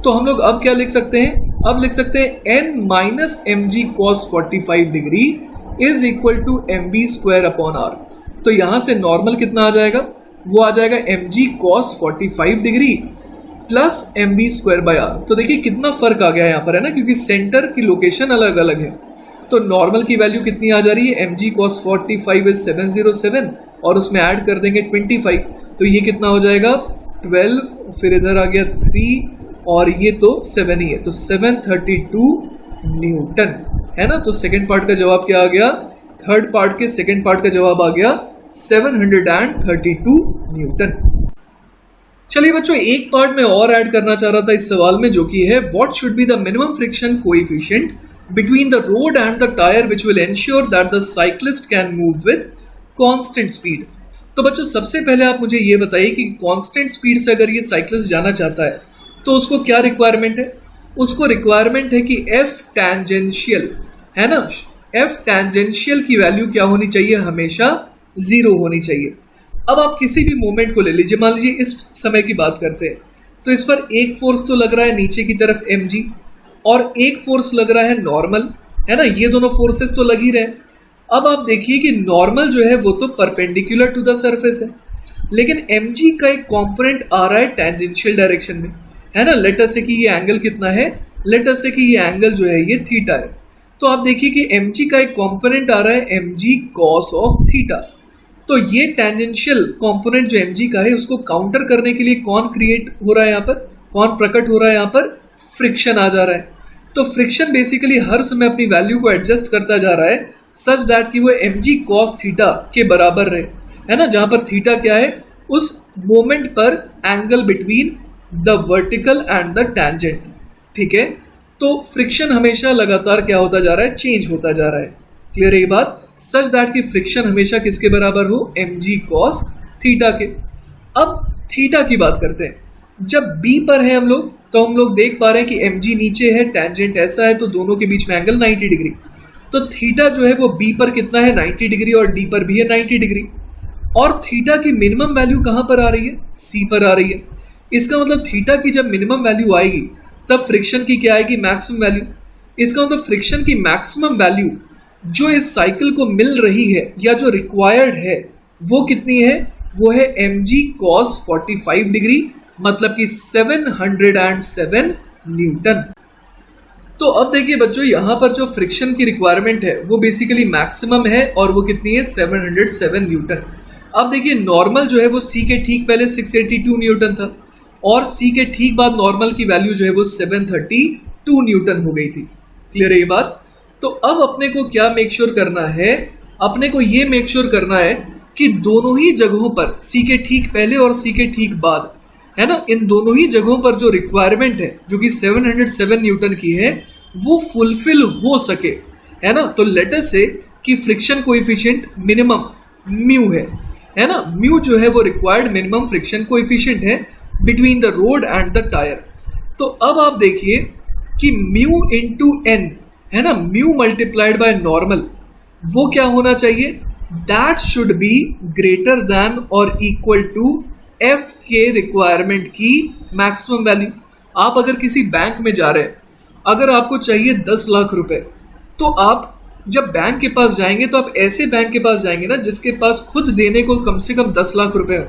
तो हम लोग अब क्या लिख सकते हैं, अब लिख सकते हैं n minus M G cos 45 degree is equal to M V square upon R. तो यहाँ से नॉर्मल कितना आ जाएगा, वो आ जाएगा M G cos 45 degree plus M V square by R. तो देखिए कितना फर्क आ गया यहाँ पर, है ना, क्योंकि सेंटर की लोकेशन अलग अलग है। तो नॉर्मल की वैल्यू कितनी आ जा रही है, एम जी कॉस 45 इज 707 और उसमें ऐड कर देंगे 25, तो ये कितना हो जाएगा 12, फिर इधर आ गया 3 और ये तो 7 ही है, तो 732 न्यूटन, है ना। तो सेकंड पार्ट का जवाब क्या आ गया, थर्ड पार्ट के सेकंड पार्ट का जवाब आ गया 732 न्यूटन। चलिए बच्चों एक पार्ट में और ऐड करना चाह रहा था इस सवाल में, जो कि है what should be the minimum friction coefficient between the road and the tire which will ensure that the cyclist can move with constant speed। तो बच्चों सबसे पहले आप मुझे ये बताइए कि कांस्टेंट स्पीड से अगर ये साइक्लिस्ट जाना चाहता है तो उसको क्या रिक्वायरमेंट है, उसको रिक्वायरमेंट है कि एफ टैंजेंशियल, है ना, एफ टैंजेंशियल की वैल्यू क्या होनी चाहिए, हमेशा 0 होनी चाहिए। अब आप किसी भी मोमेंट को ले लीजिए, मान लीजिए इस समय की बात करते हैं, तो इस पर एक फोर्स तो लग रहा है नीचे की तरफ mg और एक फोर्स लग रहा है नॉर्मल, है ना, ये दोनों फोर्सेस तो लग ही रहे। अब आप देखिए कि नॉर्मल जो है वो तो परपेंडिकुलर टू द सरफेस है, लेकिन mg का एक कंपोनेंट आ रहा है टेंजेंशियल डायरेक्शन में, है ना। लेट अस से कि ये एंगल कितना है, लेट अस से कि ये एंगल जो है ये थीटा है। तो आप देखिए कि mg का एक कंपोनेंट आ रहा है mg cos ऑफ थीटा। तो ये टेंजेंशियल कंपोनेंट जो mg का है उसको काउंटर करने के लिए कौन क्रिएट हो रहा है यहाँ पर, कौन प्रकट हो रहा है यहाँ पर, फ्रिक्शन आ जा रहा है। तो फ्रिक्शन बेसिकली हर समय अपनी वैल्यू को एडजस्ट करता जा रहा है सच दैट कि वो mg cos थीटा के बराबर रहे, है ना, जहां पर थीटा क्या है, उस मोमेंट पर angle between the vertical and the tangent, ठीक है। तो फ्रिक्शन हमेशा लगातार क्या होता जा रहा है, चेंज होता जा रहा है। क्लियर है ये बात, सच दैट कि फ्रिक्शन हमेशा किसके बराबर हो, mg cos थीटा के। अब थीटा की बात करते हैं, जब b पर है हम लोग तो हम लोग देख पा रहे हैं कि mg नीचे है, टेंजेंट ऐसा है, तो दोनों के बीच में एंगल 90 डिग्री। तो थीटा जो है वो b पर कितना है, 90 डिग्री, और d पर भी है 90 डिग्री। और थीटा की मिनिमम वैल्यू कहाँ पर आ रही है, c पर आ रही है। इसका मतलब थीटा की जब मिनिमम वैल्यू आएगी तब फ्रिक्शन की क्या आएगी, मैक्सिमम वैल्यू। इसका मतलब फ्रिक्शन की मैक्सिमम वैल्यू जो इस साइकिल को मिल रही है या जो रिक्वायर्ड है वो कितनी है, वो है mg cos 45 डिग्री, मतलब कि 707 न्यूटन। तो अब देखिए बच्चों यहाँ पर जो फ्रिक्शन की रिक्वायरमेंट है वो बेसिकली मैक्सिमम है और वो कितनी है, 707 न्यूटन। अब देखिए नॉर्मल जो है वो c के ठीक पहले 682 न्यूटन था और c के ठीक बाद नॉर्मल की वैल्यू जो है वो 732 न्यूटन हो गई थी। क्लियर है ये बात। तो अब अपने को क्या मेक श्योर करना है, अपने को ये मेक श्योर करना है कि दोनों ही जगहों पर c के ठीक पहले और c के ठीक बाद, है ना, इन दोनों ही जगहों पर जो रिक्वायरमेंट है जो कि 707 न्यूटन की है वो फुलफिल हो सके, है ना। तो लेट अस से कि फ्रिक्शन कोएफिशिएंट मिनिमम म्यू है ना, म्यू जो है वो रिक्वायर्ड मिनिमम फ्रिक्शन कोएफिशिएंट है between the road and the tyre. तो अब आप देखिए कि म्यू इंटू एन, है ना, म्यू मल्टीप्लाइड बाय नॉर्मल, वो क्या होना चाहिए, that should be greater than और इक्वल टू एफ के रिक्वायरमेंट की मैक्सिमम वैल्यू। आप अगर किसी बैंक में जा रहे हैं, अगर आपको चाहिए 10 लाख रुपए, तो आप जब बैंक के पास जाएंगे तो आप ऐसे बैंक के पास जाएंगे ना जिसके पास खुद देने को कम से कम 10 लाख रुपए हो।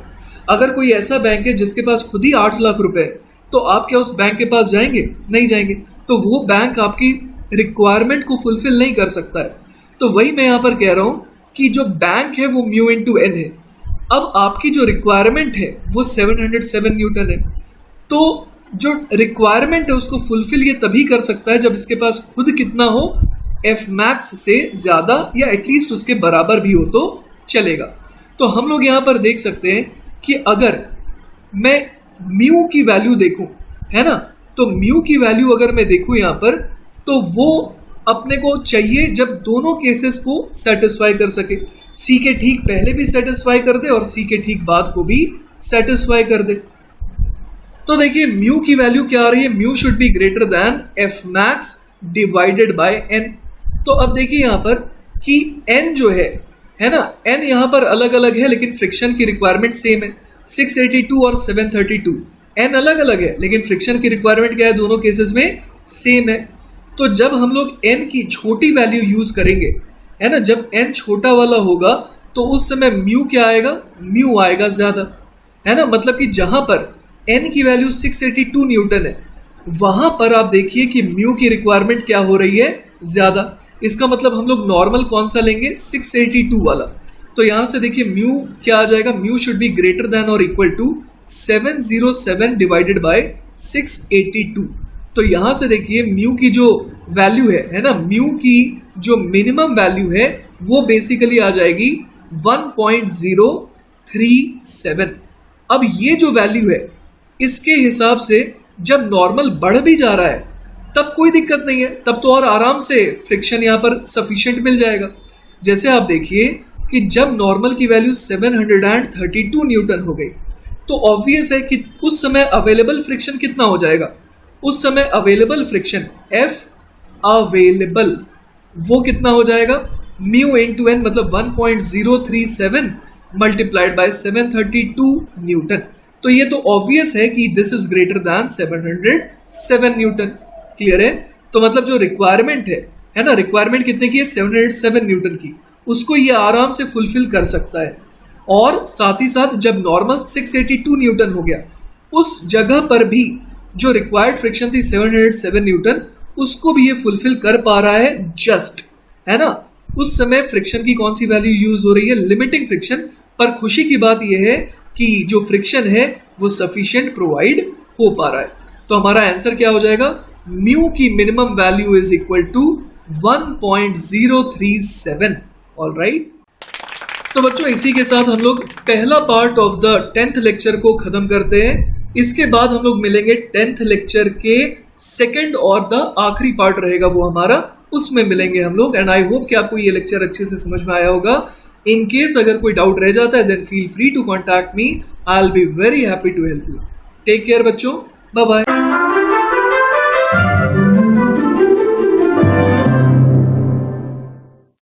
अगर कोई ऐसा बैंक है जिसके पास खुद ही 8 लाख रुपए है तो आप क्या उस बैंक के पास जाएंगे, नहीं जाएंगे। तो वो बैंक आपकी रिक्वायरमेंट को फुलफिल नहीं कर सकता है। तो वही मैं यहाँ पर कह रहा हूँ कि जो बैंक है वो म्यू इंटू एन है। अब आपकी जो रिक्वायरमेंट है वो 707 न्यूटन है। तो जो रिक्वायरमेंट है उसको फुलफिल ये तभी कर सकता है जब इसके पास खुद कितना हो, एफ मैक्स से ज़्यादा या एटलीस्ट उसके बराबर भी हो तो चलेगा। तो हम लोग यहाँ पर देख सकते हैं कि अगर मैं म्यू की वैल्यू देखूं, है ना, तो म्यू की वैल्यू अगर मैं देखूं यहाँ पर, तो वो अपने को चाहिए जब दोनों केसेस को सेटिस्फाई कर सके, सी के ठीक पहले भी सेटिस्फाई कर दे और सी के ठीक बाद को भी सेटिस्फाई कर दे। तो देखिए म्यू की वैल्यू क्या आ रही है, mu should be greater than F max divided by N. तो अब देखिए यहाँ पर कि एन जो है ना, एन यहाँ पर अलग अलग है लेकिन फ्रिक्शन की रिक्वायरमेंट सेम है। 682 और 732 एन अलग अलग है लेकिन फ्रिक्शन की रिक्वायरमेंट क्या है, दोनों केसेस में सेम है। तो जब हम लोग एन की छोटी वैल्यू यूज करेंगे, है ना, जब एन छोटा वाला होगा तो उस समय म्यू क्या आएगा, म्यू आएगा ज्यादा, है ना। मतलब कि जहां पर एन की वैल्यू 682 न्यूटन है वहां पर आप देखिए कि म्यू की रिक्वायरमेंट क्या हो रही है, ज्यादा। इसका मतलब हम लोग नॉर्मल कौन सा लेंगे, 682 वाला। तो यहां से देखिए म्यू क्या आ जाएगा, mu should be greater than और इक्वल टू 707 डिवाइडेड बाय 682। तो यहां से देखिए म्यू की जो वैल्यू है ना, म्यू की जो मिनिमम वैल्यू है वो बेसिकली आ जाएगी 1.037। अब ये जो वैल्यू है इसके हिसाब से जब नॉर्मल बढ़ भी जा रहा है तब कोई दिक्कत नहीं है, तब तो और आराम से फ्रिक्शन यहाँ पर सफिशिएंट मिल जाएगा। जैसे आप देखिए कि जब नॉर्मल की वैल्यू 732 न्यूटन हो गई तो ऑब्वियस है कि उस समय अवेलेबल फ्रिक्शन कितना हो जाएगा, उस समय अवेलेबल फ्रिक्शन एफ अवेलेबल वो कितना हो जाएगा, म्यू इनटू एन, मतलब 1.037 मल्टीप्लाइड बाय 732 न्यूटन। तो ये तो ऑब्वियस है कि this is greater than 707 Newton. Clear है। तो मतलब जो रिक्वायरमेंट है ना, रिक्वायरमेंट कितने की है, 707 न्यूटन की, उसको ये आराम से फुलफिल कर सकता है। और साथ ही साथ जब नॉर्मल 682 न्यूटन हो गया उस जगह पर भी जो रिक्वायर्ड फ्रिक्शन थी 707 न्यूटन, उसको भी ये फुलफिल कर पा रहा है जस्ट, है ना। उस समय फ्रिक्शन की कौन सी वैल्यू यूज हो रही है, लिमिटिंग फ्रिक्शन। पर खुशी की बात यह है कि जो फ्रिक्शन है वो सफिशिएंट प्रोवाइड हो पा रहा है। तो हमारा आंसर क्या हो जाएगा, म्यू की minimum value is equal to 1.037। Alright. तो बच्चों इसी के साथ हम लोग पहला part of the 10th lecture को खत्म करते हैं। इसके बाद हम लोग मिलेंगे 10th लेक्चर के सेकंड और द आखिरी पार्ट रहेगा वो हमारा, उसमें मिलेंगे हम लोग। एंड आई होप कि आपको ये लेक्चर अच्छे से समझ में आया होगा। इन केस अगर कोई डाउट रह जाता है then feel free to contact me, I will be very happy to help you. Take care बच्चों, बाय बाय।